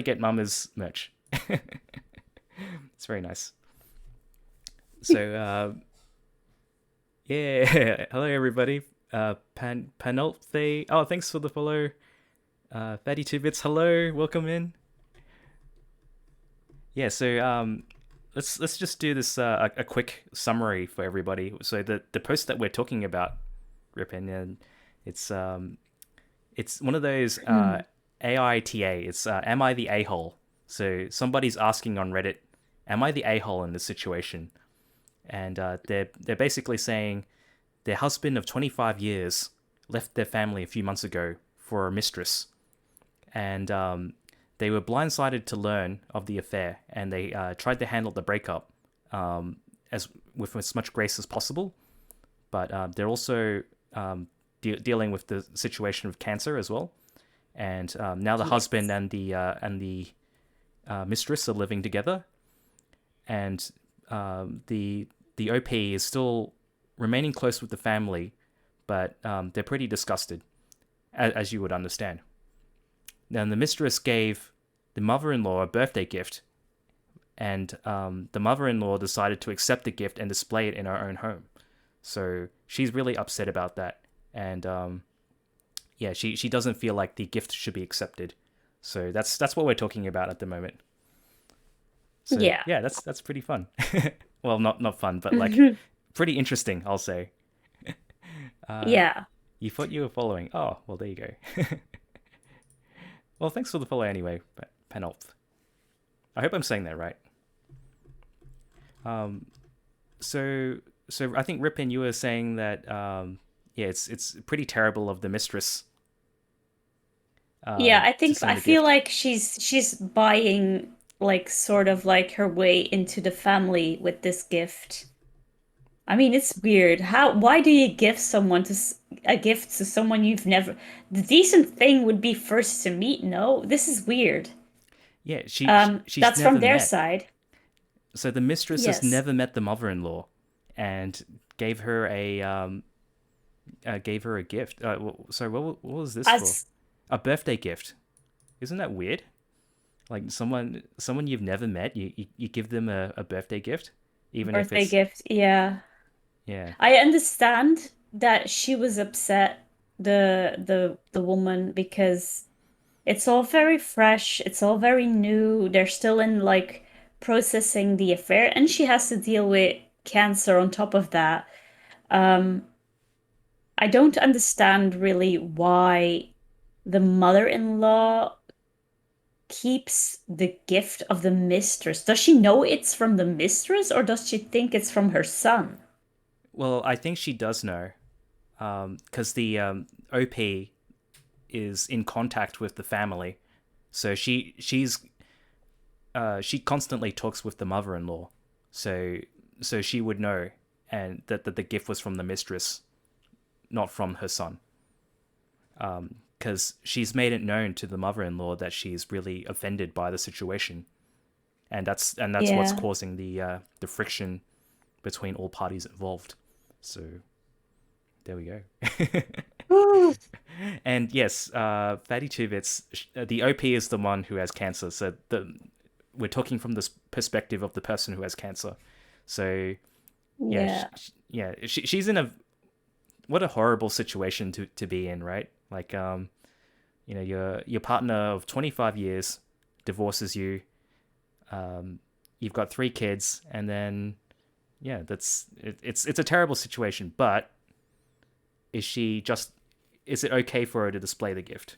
get Mama's merch. It's very nice. So yeah, hello everybody. Panolthe. Oh, thanks for the follow. Fatty Two Bits. Hello, welcome in. Yeah, so let's just do this a quick summary for everybody. So the post that we're talking about, Rippin, and it's it's one of those Hmm. AITA. It's am I the a hole? So somebody's asking on Reddit, am I the a hole in this situation? And they're basically saying their husband of 25 years left their family a few months ago for a mistress, and they were blindsided to learn of the affair, and they tried to handle the breakup as with as much grace as possible. But they're also dealing with the situation of cancer as well, and now the husband Yes. and the mistress are living together, and the OP is still remaining close with the family, but they're pretty disgusted, as you would understand. Then the mistress gave the mother-in-law a birthday gift, and the mother-in-law decided to accept the gift and display it in her own home. So she's really upset about that, and yeah, she doesn't feel like the gift should be accepted. So that's what we're talking about at the moment. So Yeah. yeah, that's pretty fun. Well, not fun, but like Hmm. pretty interesting, I'll say. Yeah. You thought you were following. Oh, well, there you go. Well, thanks for the follow anyway, Penolf. I hope I'm saying that right. So so I think Ripin, you were saying that yeah, it's pretty terrible of the mistress Yeah, to I send the feel gift. like she's buying like sort of like her way into the family with this gift. I mean, it's weird. Why do you give someone a gift to someone you've never the decent thing would be first to meet, no? This is weird. Yeah, she's That's from never their met. side. So the mistress has Yes. never met the mother-in-law, and gave her a gift. So what was this for? As A birthday gift. Isn't that weird? Like someone you've never met, you give them a birthday gift, even if birthday it's gift. Yeah. yeah. I understand that she was upset, the woman, because it's all very fresh, it's all very new. They're still in like processing the affair, and she has to deal with cancer on top of that. Um, I don't understand really why the mother-in-law keeps the gift of the mistress. Does she know it's from the mistress, or does she think it's from her son? Well, I think she does know, because the OP is in contact with the family, so she constantly talks with the mother-in-law, so she would know, and that the gift was from the mistress, not from her son, because she's made it known to the mother-in-law that she's really offended by the situation, and that's what's Yeah. causing the friction between all parties involved. So there we go. Ooh. And yes, Fatty Two Bits, the OP is the one who has cancer. So we're talking from this perspective of the person who has cancer. So yeah, Yeah. she's in a what a horrible situation to be in, right? Like your partner of 25 years divorces you. You've got three kids, and then yeah, it's a terrible situation. But is she just is it okay for her to display the gift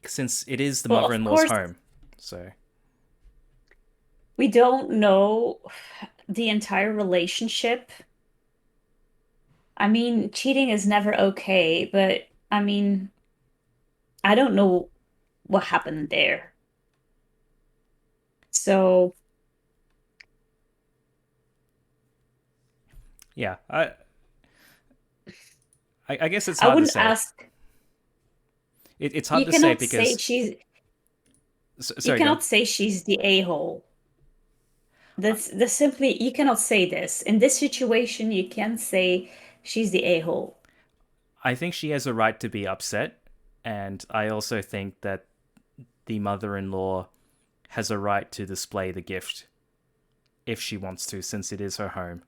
since it is the Well, of mother-in-law's course, home? So we don't know the entire relationship. I mean, cheating is never okay, but I mean, I don't know what happened there. So yeah, I guess it's I hard to wouldn't say. ask. It's hard You to say cannot say because she's. You sorry, go on. cannot say she's the a-hole. That's simply. You cannot say this in this situation. You can't say she's the a-hole. I think she has a right to be upset, and I also think that the mother-in-law has a right to display the gift if she wants to, since it is her home.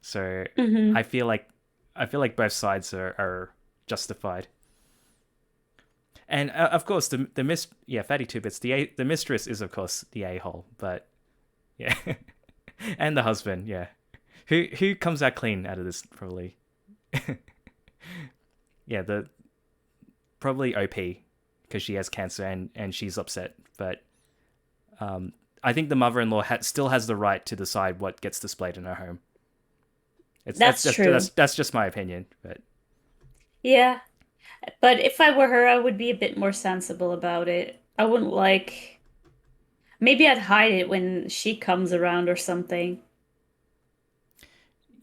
So I Hmm. feel like I feel like both sides are justified. And of course, Fatty Two Bits, the mistress is of course the a hole, but yeah, and the husband, yeah, who comes out clean out of this probably, yeah, the probably OP because she has cancer and she's upset, but I think the mother-in-law still has the right to decide what gets displayed in her home. It's that's That's just true. that's just my opinion, but Yeah. But if I were her, I would be a bit more sensible about it. I wouldn't like, maybe I'd hide it when she comes around or something.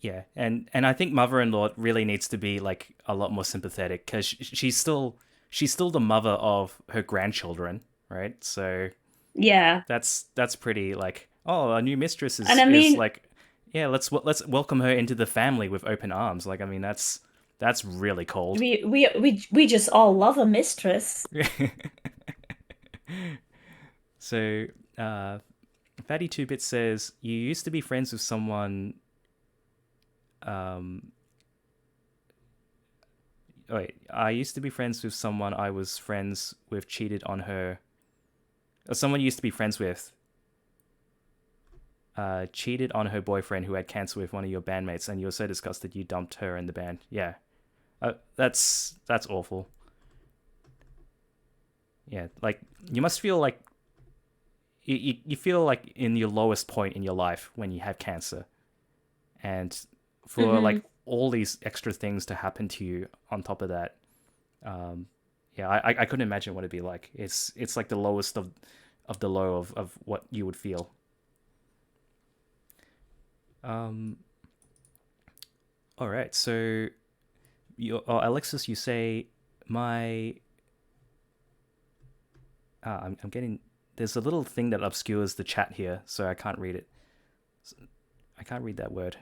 yeah, and I think mother-in-law really needs to be like a lot more sympathetic because she's still the mother of her grandchildren, right? So Yeah. that's pretty like, oh, our new mistress And is I is mean, like, yeah, let's welcome her into the family with open arms. Like, I mean, that's really cold. we just all love a mistress. So, uh, Fatty Two Bit says you used to be friends with someone. Um, wait, I used to be friends with someone I was friends with cheated on her. Or someone you used to be friends with cheated on her boyfriend who had cancer with one of your bandmates, and you were so disgusted you dumped her and the band. Yeah, that's awful. Yeah, like you must feel like you feel like in your lowest point in your life when you have cancer, and for Hmm. like all these extra things to happen to you on top of that, um, yeah, I couldn't imagine what it'd be like. It's like the lowest of the low of what you would feel. Um, all right, so Alexis, you say my I'm getting there's a little thing that obscures the chat here, so I can't read it. I can't read that word.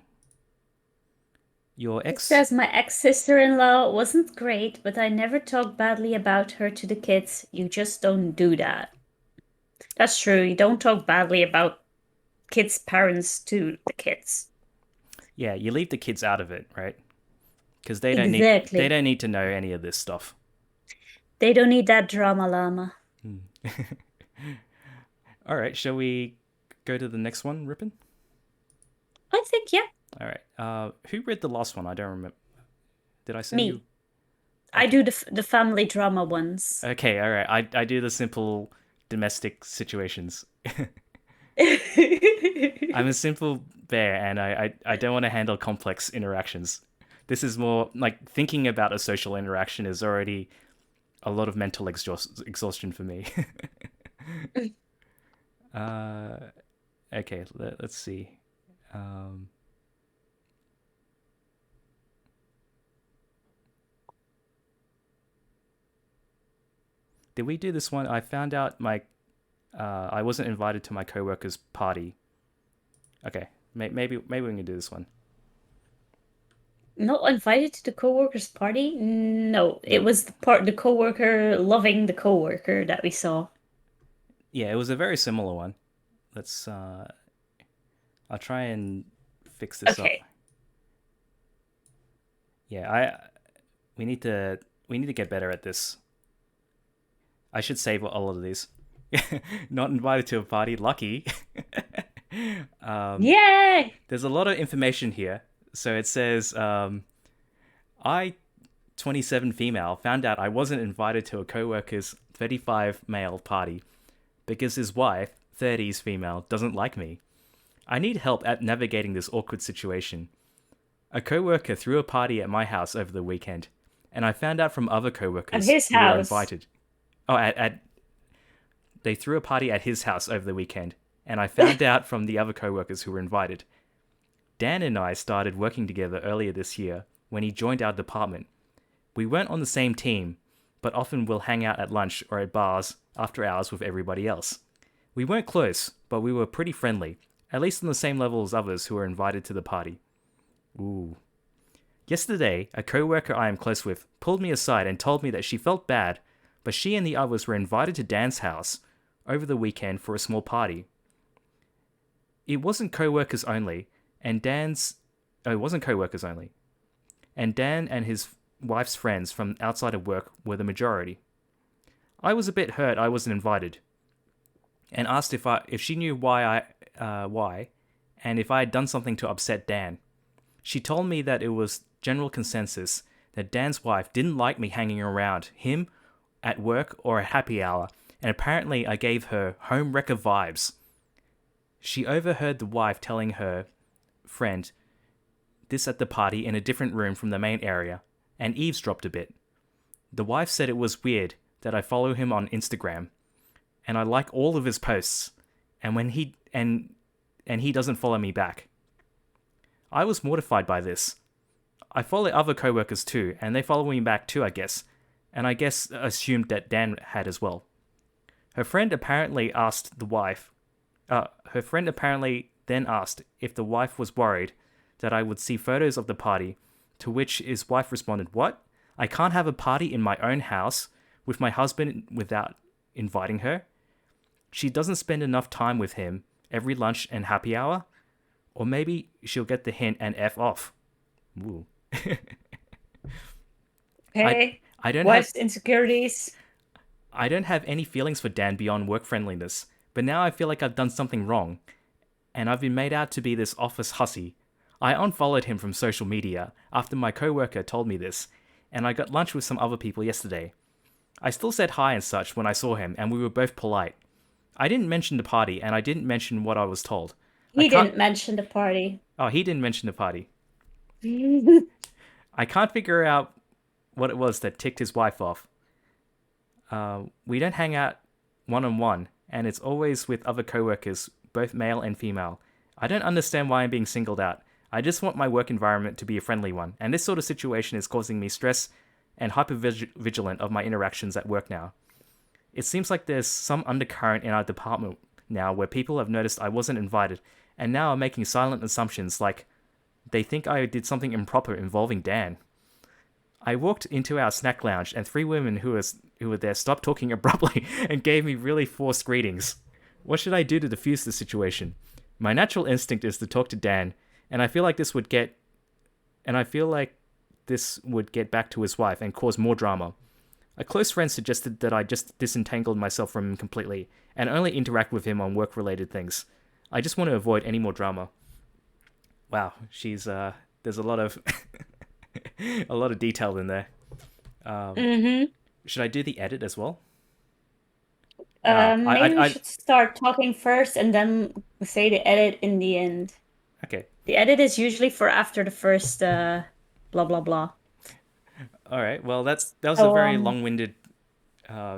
Your It ex. says my ex-sister-in-law wasn't great, but I never talk badly about her to the kids. You just don't do that. That's true. You don't talk badly about kids' parents to the kids. Yeah, you leave the kids out of it, right? Because they Exactly. don't need to know any of this stuff. They don't need that drama llama. All right, shall we go to the next one, Rippin? I think, yeah, All right. Who read the last one? I don't remember. Did I send you? me. I Okay. do the family drama ones. Okay. All right. I do the simple domestic situations. I'm a simple bear, and I don't want to handle complex interactions. This is more like thinking about a social interaction is already a lot of mental exhaustion for me. uh, okay, let's see. Um, did we do this one? I found out I wasn't invited to my coworker's party. Okay, maybe we can do this one. Not invited to the coworker's party? No, it No. was the coworker loving the coworker that we saw. Yeah, it was a very similar one. Let's. I'll try and fix this up. Okay. Yeah, I. We need to get better at this. I should save all of these. Not invited to a party. Lucky. um, Yay! there's a lot of information here. So it says, I, 27 female, found out I wasn't invited to a coworker's 35 male party because his wife, 30s female, doesn't like me. I need help at navigating this awkward situation. A coworker threw a party at my house over the weekend, and I found out from other At coworkers his who were house. invited. Oh, they threw a party at his house over the weekend, and I found out from the other coworkers who were invited. Dan and I started working together earlier this year when he joined our department. We weren't on the same team, but often we'll hang out at lunch or at bars after hours with everybody else. We weren't close, but we were pretty friendly, at least on the same level as others who were invited to the party. Ooh. Yesterday, a coworker I am close with pulled me aside and told me that she felt bad, but she and the others were invited to Dan's house over the weekend for a small party. It wasn't co-workers only, and Dan's oh, it wasn't co-workers only. And Dan and his wife's friends from outside of work were the majority. I was a bit hurt I wasn't invited, and asked if she knew why, and if I had done something to upset Dan. She told me that it was general consensus that Dan's wife didn't like me hanging around him at work or at happy hour, and apparently I gave her home wrecker vibes. She overheard the wife telling her friend this at the party in a different room from the main area, and eavesdropped a bit. The wife said it was weird that I follow him on Instagram, and I like all of his posts, and when he doesn't follow me back. I was mortified by this. I follow other coworkers too, and they follow me back too, I guess, and I guess assumed that Dan had as well. Her friend apparently asked the wife. Her friend apparently then asked if the wife was worried that I would see photos of the party, to which his wife responded, "What? I can't have a party in my own house with my husband without inviting her? She doesn't spend enough time with him every lunch and happy hour? Or maybe she'll get the hint and F off." Ooh. I Okay. I don't have Wife's insecurities. I don't have any feelings for Dan beyond work friendliness, but now I feel like I've done something wrong, and I've been made out to be this office hussy. I unfollowed him from social media after my coworker told me this, and I got lunch with some other people yesterday. I still said hi and such when I saw him, and we were both polite. I didn't mention the party, and I didn't mention what I was told. I He can't. didn't mention the party. Oh, he didn't mention the party. I can't figure out what it was that ticked his wife off. We don't hang out one on one, and it's always with other coworkers, both male and female. I don't understand why I'm being singled out. I just want my work environment to be a friendly one, and this sort of situation is causing me stress and hyper vigilant of my interactions at work now. It seems like there's some undercurrent in our department now where people have noticed I wasn't invited, and now are making silent assumptions like they think I did something improper involving Dan. I walked into our snack lounge, and three women who were there stopped talking abruptly and gave me really forced greetings. What should I do to defuse the situation? My natural instinct is to talk to Dan, and I feel like this would get back to his wife and cause more drama. A close friend suggested that I just disentangled myself from him completely and only interact with him on work-related things. I just want to avoid any more drama. Wow, she's there's a lot of a lot of detail in there. Um, Mm-hmm. should I do the edit as well? Uh, I, Maybe we I, I should start talking first and then say the edit in the end. okay. The edit is usually for after the first blah blah blah. All right. Well, that was a So very long-winded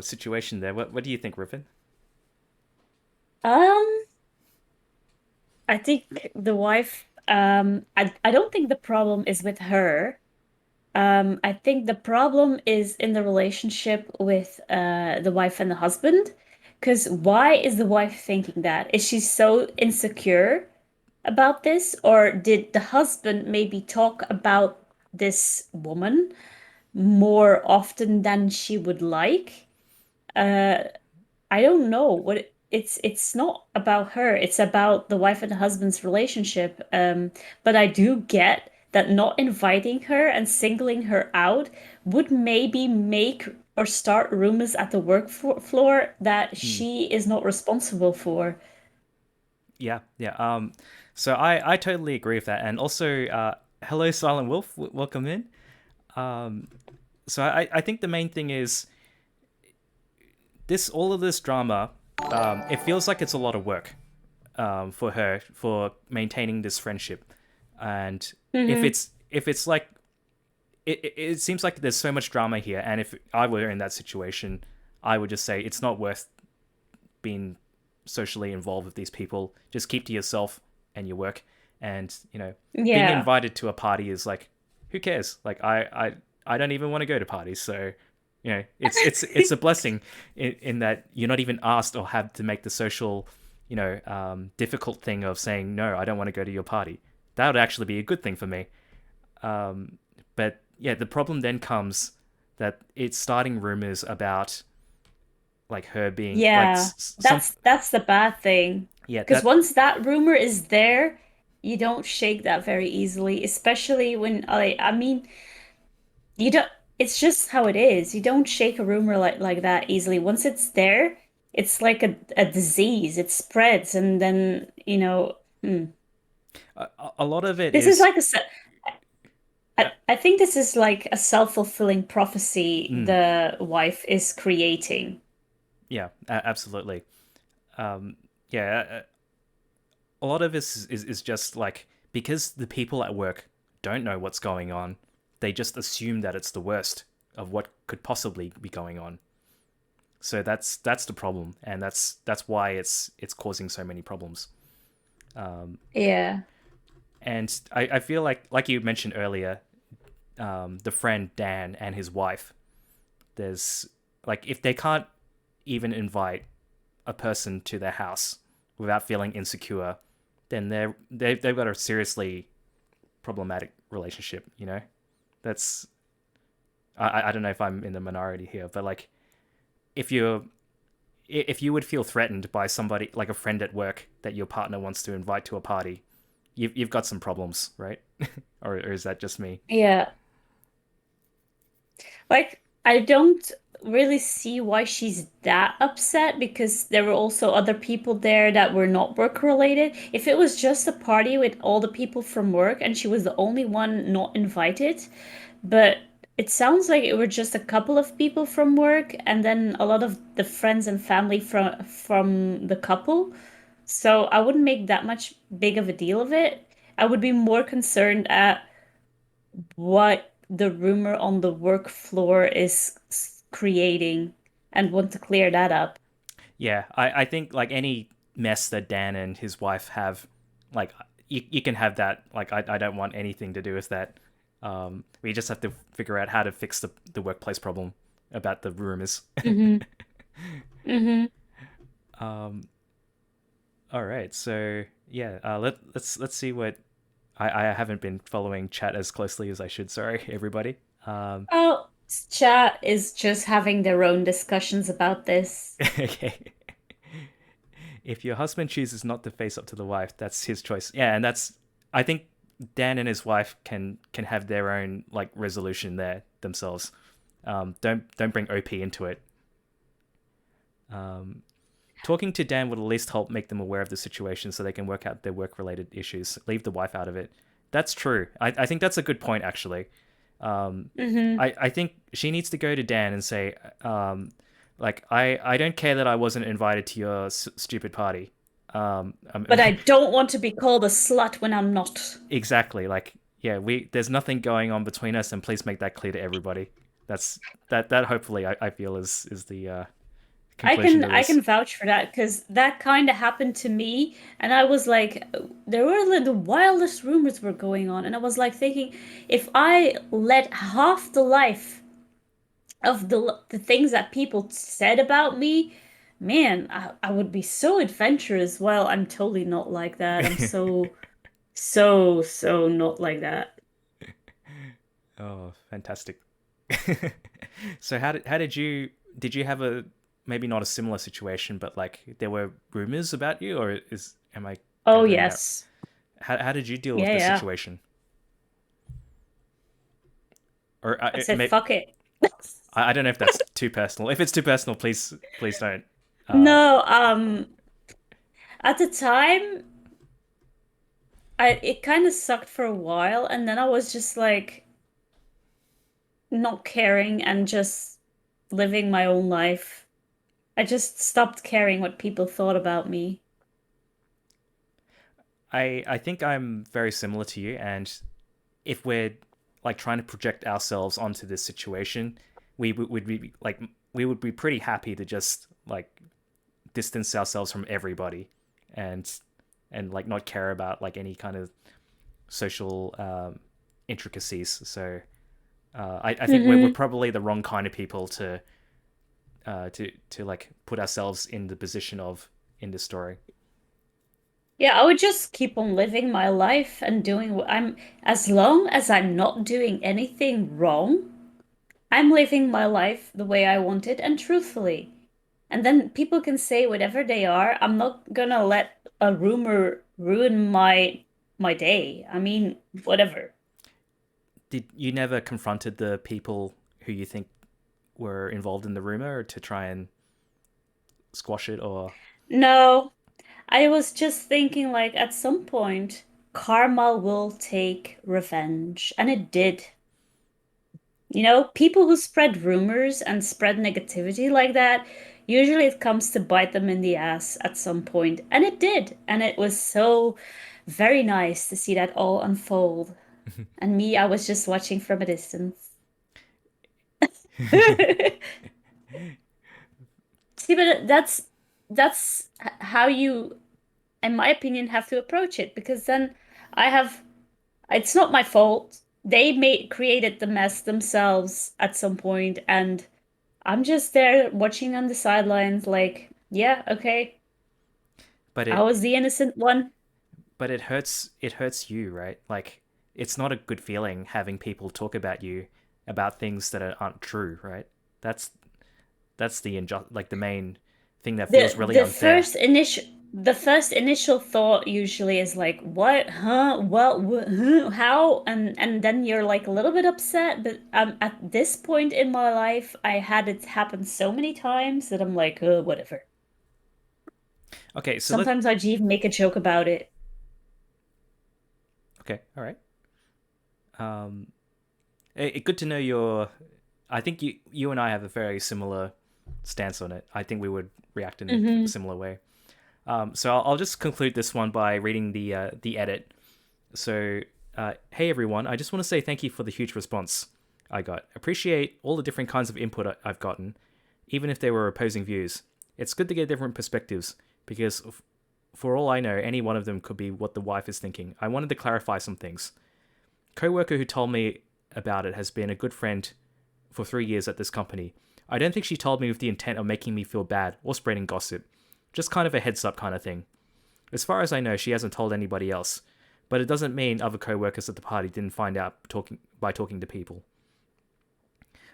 situation there. What do you think, Rippin? um I think the wife I don't think the problem is with her. I think the problem is in the relationship with the wife and the husband. Because why is the wife thinking that? Is she so insecure about this? Or did the husband maybe talk about this woman more often than she would like? Uh, I don't know what it's not about her. It's about the wife and the husband's relationship. But I do get that not inviting her and singling her out would maybe make or start rumors at the floor that Hmm. she is not responsible for. Yeah, yeah. So I totally agree with that. And also, hello, Silent Wolf. Welcome in. Um, so I think the main thing is this all of this drama. It feels like it's a lot of work for her for maintaining this friendship, and Hmm. if it's like it seems like there's so much drama here, and if I were in that situation, I would just say it's not worth being socially involved with these people. Just keep to yourself and your work, and being Yeah. invited to a party is like, who cares? Like I don't even want to go to parties, so it's a blessing in that you're not even asked or have to make the social difficult thing of saying no, I don't want to go to your party. That would actually be a good thing for me. But yeah, the problem then comes that it's starting rumors about like her being like Yeah. some That's the bad thing. yeah Because that once that rumor is there, you don't shake that very easily, especially when I mean, you don't it's just how it is. You don't shake a rumor like that easily. Once it's there, it's like a disease. It spreads, and then, A lot of it this is is, like uh, I think this is like a self-fulfilling prophecy mm, the wife is creating. yeah, absolutely. Yeah, a lot of this is just like because the people at work don't know what's going on, they just assume that it's the worst of what could possibly be going on. So that's the problem, and that's why it's causing so many problems. Yeah. And I feel like you mentioned earlier, the friend Dan and his wife. There's like if they can't even invite a person to their house without feeling insecure, then they've got a seriously problematic relationship. You know, that's I don't know if I'm in the minority here, but like if you're if you would feel threatened by somebody like a friend at work that your partner wants to invite to a party, you've got some problems, right? Or is that just me? Yeah. Like, I don't really see why she's that upset because there were also other people there that were not work related. If it was just a party with all the people from work and she was the only one not invited, but it sounds like it were just a couple of people from work and then a lot of the friends and family from the couple. So I wouldn't make that much big of a deal of it. I would be more concerned at what the rumor on the work floor is creating and want to clear that up. Yeah, I think like any mess that Dan and his wife have, like you can have that. Like I don't want anything to do with that. We just have to figure out how to fix the workplace problem about the rumors. Hmm. Hmm. um, all right, so yeah, let's see what I haven't been following chat as closely as I should. Sorry, everybody. Um, Oh, chat is just having their own discussions about this. okay. If your husband chooses not to face up to the wife, that's his choice. Yeah, and that's I think Dan and his wife can have their own like resolution there themselves. Don't bring OP into it. Um, Talking to Dan would at least help make them aware of the situation so they can work out their work related issues. Leave the wife out of it. That's true. I think that's a good point actually. Um, Hmm. I think she needs to go to Dan and say, like, I don't care that I wasn't invited to your stupid party. But I don't want to be called a slut when I'm not. exactly. Like, yeah, we there's nothing going on between us, and please make that clear to everybody. That's that. Hopefully, I feel is the conclusion to I this. can vouch for that because that kind of happened to me, and I was like, there were like, the wildest rumors were going on, and I was like thinking, if I let half the life of the things that people said about me, man, I would be so adventurous. Well, I'm totally not like that. I'm so not like that. Oh, fantastic. So how did you have a maybe not a similar situation, but like there were rumors about you, or is am I Oh gathering that? yes. How did you deal with Yeah, the yeah. situation? Or I said, fuck it. I don't know if that's too personal. If it's too personal, please don't. Uh, No, at the time, I it kind of sucked for a while, and then I was just like not caring and just living my own life. I just stopped caring what people thought about me. I think I'm very similar to you, and if we're like trying to project ourselves onto this situation, would be like we would be pretty happy to just like distance ourselves from everybody, and like not care about like any kind of social intricacies. So I think we're Hmm. probably the wrong kind of people to like put ourselves in the position of in this story. Yeah, I would just keep on living my life and doing what I'm, as long as I'm not doing anything wrong, I'm living my life the way I want it and truthfully. And then people can say whatever they are. I'm not gonna let a rumor ruin my day. I mean, whatever. Did you never confronted the people who you think were involved in the rumor to try and squash it, or No, I was just thinking like at some point, karma will take revenge. And it did. You know, people who spread rumors and spread negativity like that, usually it comes to bite them in the ass at some point. And it did. And it was so very nice to see that all unfold. And me, I was just watching from a distance. See, but that's how you, in my opinion, have to approach it because then I have it's not my fault. They made created the mess themselves at some point, and I'm just there watching on the sidelines, like, yeah, okay, but I it was the innocent one. but it hurts you, right? Like it's not a good feeling having people talk about you about things that aren't true, right? That's that's like the main thing that The feels really the unfair. first initial the first initial thought usually is like, what, huh, what, huh? How? And then you're like a little bit upset, but at this point in my life, I had it happen so many times that I'm like, whatever. Okay, so let Sometimes I even make a joke about it. okay, all right. Um, good to know your. I think you and I have a very similar stance on it. I think we would react in a Hmm. similar way. So I'll just conclude this one by reading the edit. So, hey everyone, I just want to say thank you for the huge response I got. Appreciate all the different kinds of input I've gotten, even if they were opposing views. It's good to get different perspectives because, for all I know, any one of them could be what the wife is thinking. I wanted to clarify some things. Coworker who told me about it has been a good friend for 3 years at this company. I don't think she told me with the intent of making me feel bad or spreading gossip. Just kind of a heads up kind of thing. As far as I know, she hasn't told anybody else, but it doesn't mean other co-workers at the party didn't find out talking to people.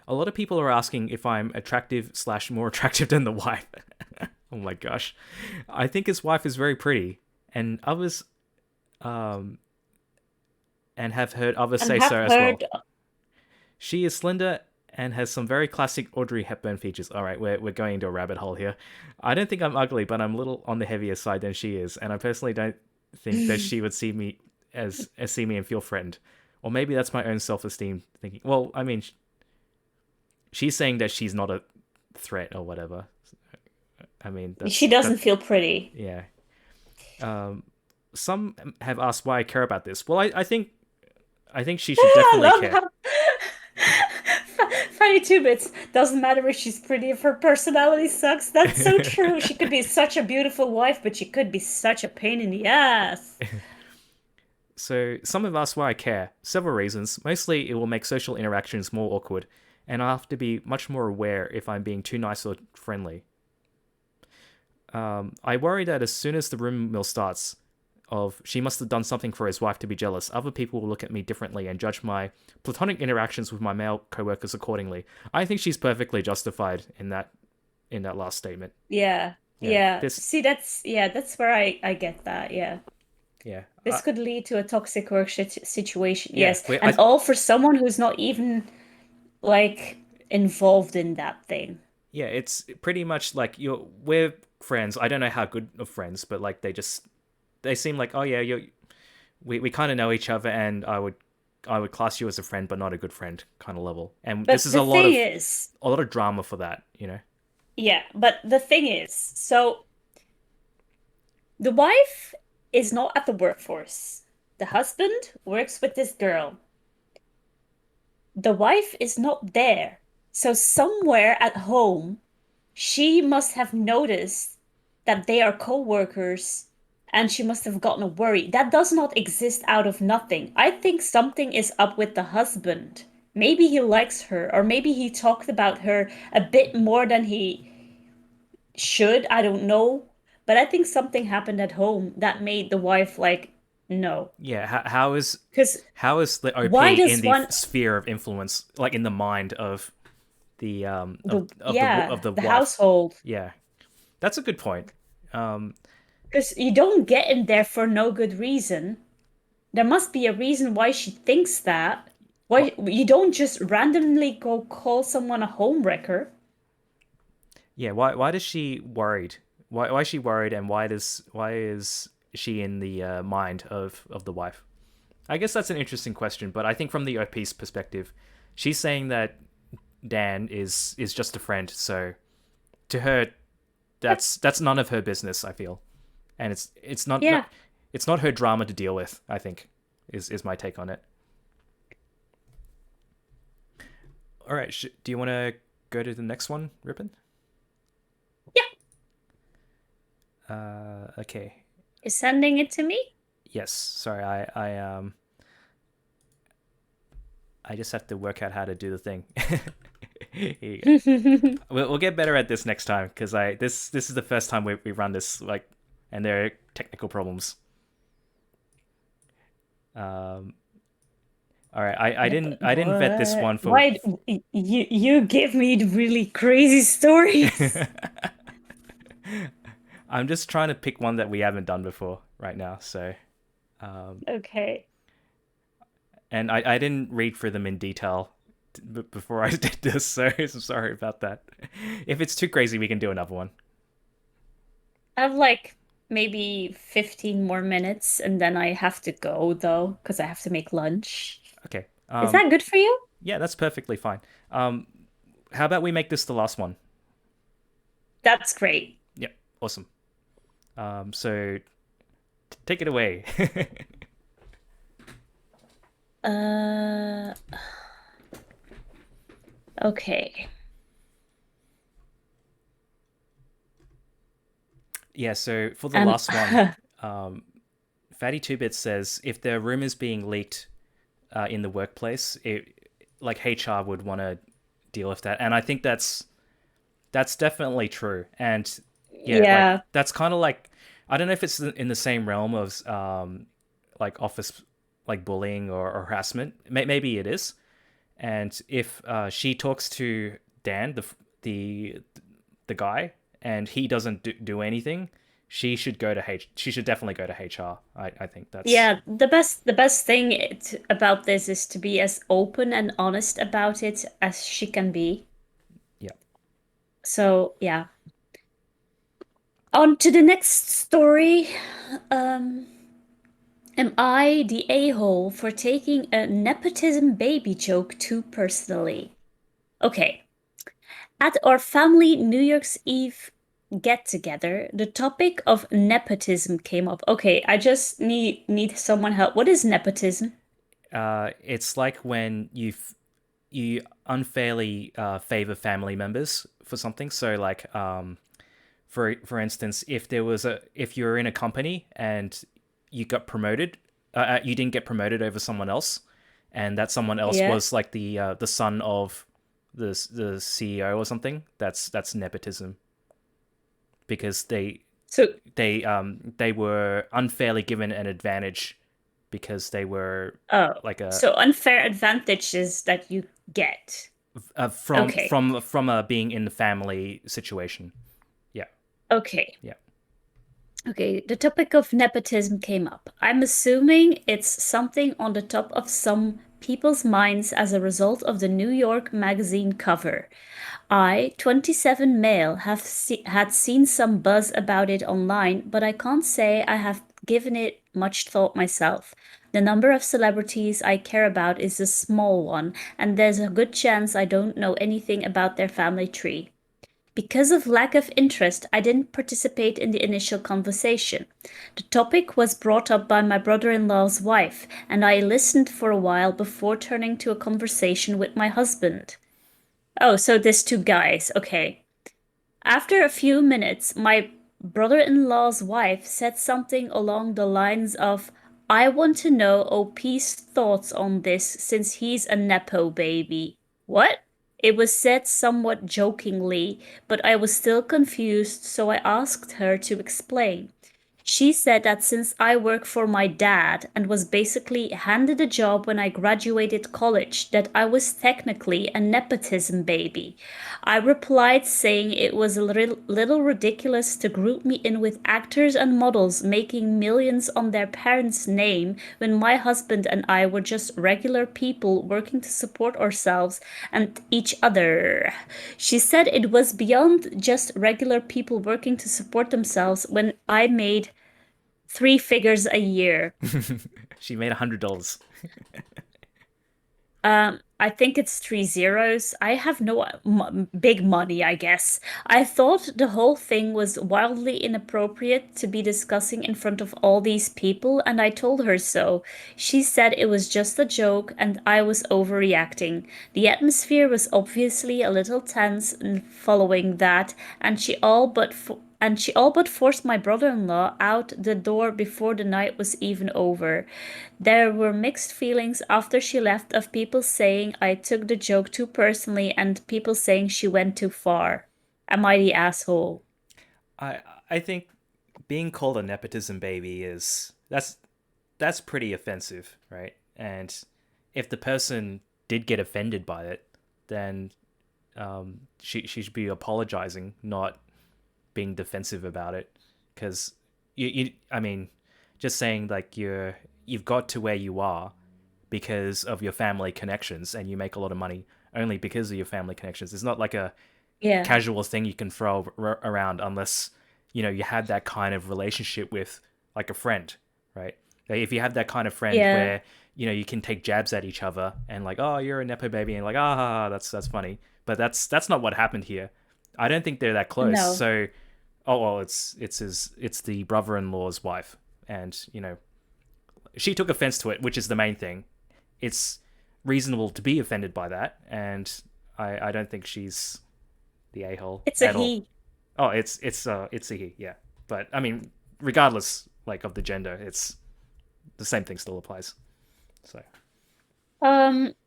A lot of people are asking if I'm attractive slash more attractive than the wife. Oh my gosh, I think his wife is very pretty, and others um and have heard others And say have so as well. heard, She is slender and has some very classic Audrey Hepburn features. All right, we're going into a rabbit hole here. I don't think I'm ugly, but I'm a little on the heavier side than she is, and I personally don't think that she would see me as see me and feel threatened. Or maybe that's my own self-esteem thinking. Well, I mean, she's saying that she's not a threat or whatever. I mean, she that doesn't feel pretty. yeah. Um, some have asked why I care about this. Well, I think she should I definitely love care. how funny two bits. Doesn't matter if she's pretty, if her personality sucks. That's so true. She could be such a beautiful wife, but she could be such a pain in the ass. So, some have asked why I care. Several reasons. Mostly, it will make social interactions more awkward, and I'll have to be much more aware if I'm being too nice or friendly. I worry that as soon as the rumor mill starts, of she must have done something for his wife to be jealous, other people will look at me differently and judge my platonic interactions with my male coworkers accordingly. I think she's perfectly justified in that last statement. Yeah. Yeah, Yeah. this. See, that's where I get that. Yeah. Yeah, This could lead to a toxic work situation. yeah. Yes. And all for someone who's not even like involved in that thing. Yeah, it's pretty much like we're friends. I don't know how good of friends, but like they seem like, oh yeah, we kind of know each other, and I would class you as a friend, but not a good friend kind of level. And this But is the a lot thing of is, a lot of drama for that. yeah, but the thing is, so the wife is not at the workforce. The husband works with this girl. The wife is not there. So somewhere at home, she must have noticed that they are co-workers and she must have gotten a worry. That does not exist out of nothing. I think something is up with the husband. Maybe he likes her, or maybe he talked about her a bit more than he should. I don't know. But I think something happened at home that made the wife like, no. Yeah, Because how is the OP why in does the one, sphere of influence, like in the mind of the of yeah, the the wife? household. Yeah, that's a good point. Um, Because you don't get in there for no good reason. There must be a reason why she thinks that. Why you don't just randomly go call someone a homewrecker? Yeah, why does she worried? Why is she worried, and why is she in the mind of the wife? I guess that's an interesting question, but I think from the OP's perspective, she's saying that Dan is just a friend, so to her that's none of her business, I feel. And it's not Yeah. it's not her drama to deal with, I think. Is my take on it. All right, do you want to go to the next one, Rippin? Yeah. Okay. Is sending it to me? Yes. Sorry, I just have to work out how to do the thing. Here you go. We'll get better at this next time because I this is the first time we run this like, and there are technical problems. Um. All right. I didn't vet this What? one for. Why you give me really crazy stories? I'm just trying to pick one that we haven't done before right now. So, um, Okay. and I didn't read through them in detail before I did this, so I'm sorry about that. If it's too crazy, we can do another one. I have like maybe 15 more minutes and then I have to go though, because I have to make lunch. Okay. Is that good for you? Yeah, that's perfectly fine. Um, how about we make this the last one? That's great. Yeah, awesome. So take it away. Uh, okay. Yeah, so for the Um, last one, um, Fatty Two Bits says if there are rumors being leaked in the workplace, like HR would want to deal with that, and I think that's definitely true. And yeah, like yeah. that's kind of like I don't know if it's in the same realm of like office like bullying or harassment. Maybe it is. And if she talks to Dan, the the guy, and he doesn't do anything, she should go to H. She should definitely go to HR. I think that's Yeah, the best thing about this is to be as open and honest about it as she can be. yeah. So, yeah. On to the next story. Um, am I the a-hole for taking a nepotism baby joke too personally? Okay. At our family New Year's Eve get together, the topic of nepotism came up. Okay, I just need someone help. What is nepotism? It's like when you unfairly favor family members for something. So like for instance, if you're in a company and you got promoted, you didn't get promoted over someone else, and that someone else Yeah. was like the son of the CEO or something. That's nepotism because So they were unfairly given an advantage because they were Oh, like a so unfair advantages that you get. Okay, from being in the family situation. Yeah, okay, yeah. okay. The topic of nepotism came up. I'm assuming it's something on the top of some people's minds as a result of the New York Magazine cover. I, 27 male, had seen some buzz about it online, but I can't say I have given it much thought myself. The number of celebrities I care about is a small one, and there's a good chance I don't know anything about their family tree. Because of lack of interest, I didn't participate in the initial conversation. The topic was brought up by my brother in law's wife, and I listened for a while before turning to a conversation with my husband. Oh, so there's two guys. Okay. After a few minutes, my brother in law's wife said something along the lines of, I want to know OP's thoughts on this since he's a Nepo baby. What? It was said somewhat jokingly, but I was still confused, so I asked her to explain. She said that since I work for my dad and was basically handed a job when I graduated college, that I was technically a nepotism baby. I replied saying it was a little ridiculous to group me in with actors and models making millions on their parents' name when my husband and I were just regular people working to support ourselves and each other. She said it was beyond just regular people working to support themselves when I made three figures a year. She made $100. I think it's three zeros. I have no big money, I guess. I thought the whole thing was wildly inappropriate to be discussing in front of all these people, and I told her so. She said it was just a joke and I was overreacting. The atmosphere was obviously a little tense following that, and she all but forced my brother-in-law out the door before the night was even over. There were mixed feelings after she left of people saying I took the joke too personally and people saying she went too far. Am I the asshole? I I think being called a nepotism baby is that's pretty offensive, right? And if the person did get offended by it, then she should be apologizing, not being defensive about it. Because I mean, just saying like you've got to where you are because of your family connections and you make a lot of money only because of your family connections. It's not like a Yeah. casual thing you can throw around unless you had that kind of relationship with like a friend, right? Like if you have that kind of friend Yeah. where you can take jabs at each other and like, oh, you're a nepo baby, and like, ah, that's funny, but that's not what happened here. I don't think they're that close. No. So, oh well, it's the brother-in-law's wife, and she took offense to it, which is the main thing. It's reasonable to be offended by that, and I don't think she's the a hole It's a at all. he. Oh, it's a he, yeah. But I mean, regardless like of the gender, it's the same thing still applies. So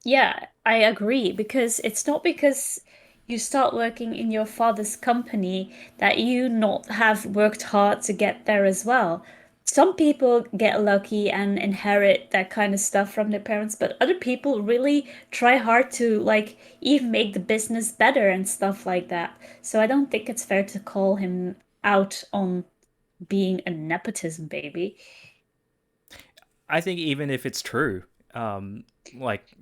Yeah, I agree because it's not because you start working in your father's company that you not have worked hard to get there as well. Some people get lucky and inherit that kind of stuff from their parents, but other people really try hard to like even make the business better and stuff like that. So I don't think it's fair to call him out on being a nepotism baby. I think even if it's true, like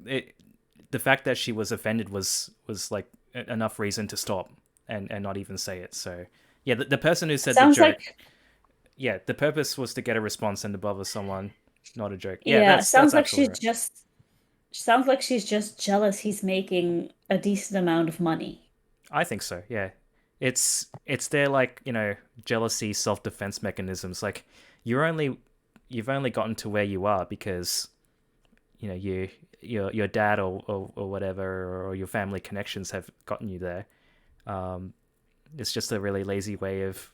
the fact that she was offended was like enough reason to stop and not even say it. So yeah, the person who said the Sounds joke, like yeah, the purpose was to get a response and to bother someone, not a joke. Yeah, yeah, that's absolutely right. sounds like she's just jealous he's making a decent amount of money. I think so. Yeah, it's their like jealousy self defense mechanisms. Like you're only you've only gotten to where you are because your dad or whatever or your family connections have gotten you there. Um, it's just a really lazy way of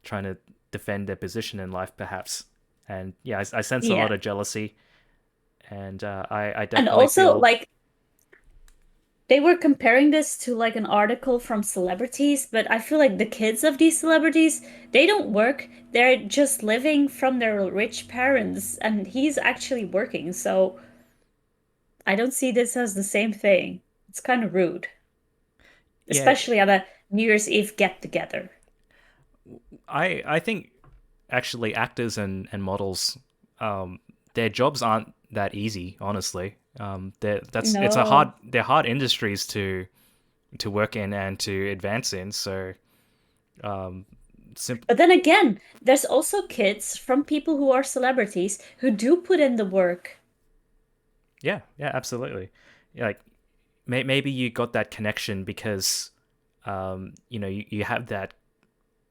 trying to defend their position in life, perhaps. And yeah, I sense a lot Yeah. of jealousy, and I And definitely also feel like they were comparing this to like an article from celebrities, but I feel like the kids of these celebrities, they don't work. They're just living from their rich parents, and he's actually working. So I don't see this as the same thing. It's kind of rude, yeah. especially at a New Year's Eve get together. I think actually actors and models, their jobs aren't that easy. Honestly, No. they're hard industries to work in and to advance in. So um, But then again, there's also kids from people who are celebrities who do put in the work. yeah, yeah, absolutely. Yeah, like maybe you got that connection because you have that.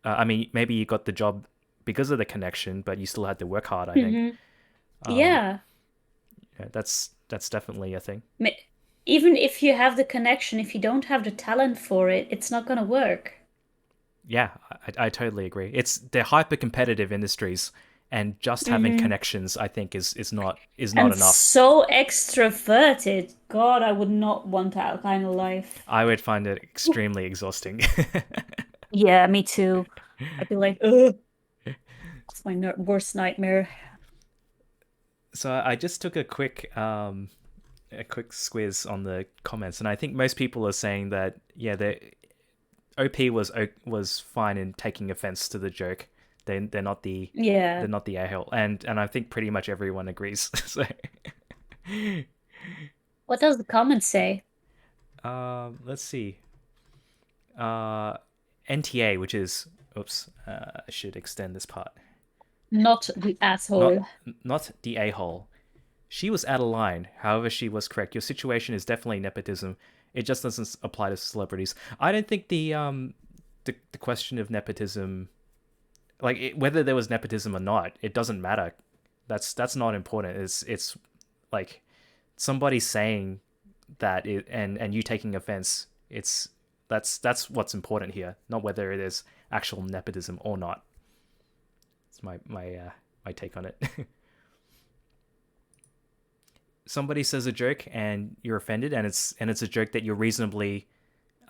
I mean, maybe you got the job because of the connection, but you still had to work hard. I think Hmm. um, Yeah. yeah, that's definitely a thing. Ma- Even if you have the connection, if you don't have the talent for it, it's not gonna work. Yeah, I totally agree. They're hyper competitive industries, and just having Hmm. connections, I think, is not And enough. so extroverted. God, I would not want that kind of life. I would find it extremely exhausting. Yeah, me too. I'd be like, ugh. It's my worst nightmare. So I just took a quick squiz on the comments, and I think most people are saying that yeah, the OP was fine in taking offense to the joke. They're not the Yeah. a-hole, and I think pretty much everyone agrees. So What does the comment say? let's see. Uh, NTA, which is oops, I should extend this part. Not the Not asshole. not the a-hole. She was out of line. However, she was correct. Your situation is definitely nepotism. It just doesn't apply to celebrities. I don't think the question of nepotism, like whether there was nepotism or not, it doesn't matter. That's not important. It's like somebody saying that and you taking offense. That's what's important here, not whether it is actual nepotism or not. It's my take on it. Somebody says a joke and you're offended, and it's a joke that you're reasonably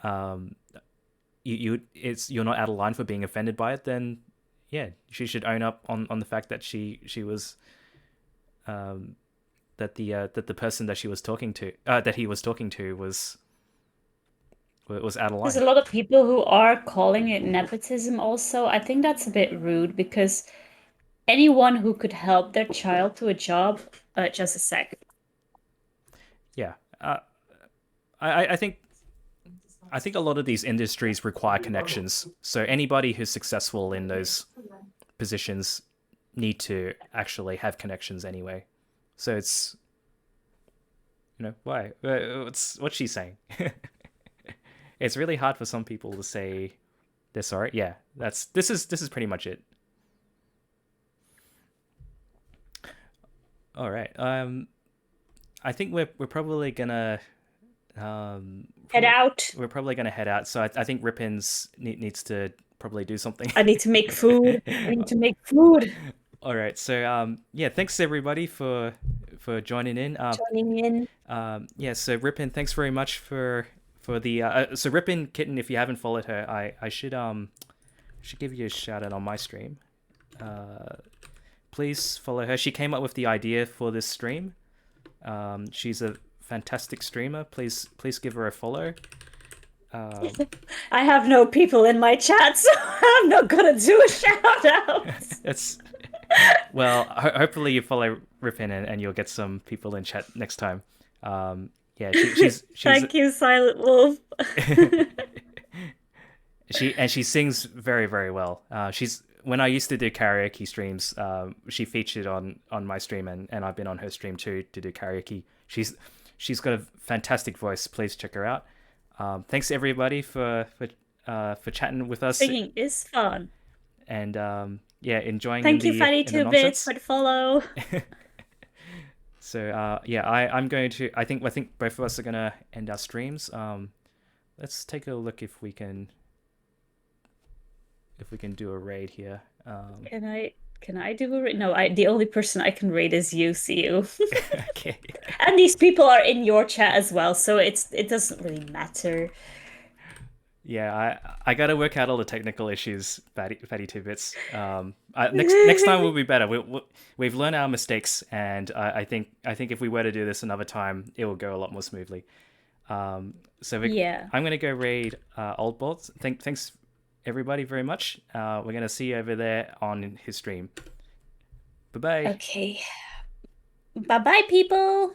um you're not out of line for being offended by it, then yeah, she should own up on the fact that she was um that the person that she was talking to that he was talking to was out of There's line. a lot of people who are calling it nepotism also. I think that's a bit rude because anyone who could help their child to a job, just a sec. Yeah. I think a lot of these industries require connections. So anybody who's successful in those positions need to actually have connections anyway. So it's why what's she saying? It's really hard for some people to say they're sorry. Yeah, this is pretty much it. All right. I think we're probably gonna Head out. we're probably gonna head out. So I think Rippins needs to probably do something. I need to make food. I need to make food. All right. So yeah, thanks everybody for joining in. Joining in. Yeah. So Rippin, thanks very much for the so Rippin Kitten. If you haven't followed her, I should give you a shout out on my stream. Please follow her. She came up with the idea for this stream. She's a fantastic streamer. Please give her a follow. I have no people in my chat, so I'm not gonna do a shout out. It's well, hopefully you follow Rippin and you'll get some people in chat next time. Yeah, she's Thank you, Silent Wolf. she sings very very well. She's when I used to do karaoke streams, she featured on my stream and I've been on her stream too to do karaoke. She's got a fantastic voice. Please check her out. Thanks everybody for chatting with us Singing is fun. and yeah, enjoying Thank you, in Fatty the Two Bits, nonsense. for the follow. So yeah, I'm going to. I think both of us are gonna end our streams. Let's take a look if we can do a raid here. Can I do a raid? No, the only person I can raid is you, CU. Okay. And these people are in your chat as well, so it doesn't really matter. Yeah, I got to work out all the technical issues, fatty tidbits. Next time will be better. We've learned our mistakes, and I think if we were to do this another time, it will go a lot more smoothly. So Yeah. I'm gonna go raid Old Bolts. Thanks everybody very much. We're gonna see you over there on his stream. Bye bye. Okay. Bye-bye, people.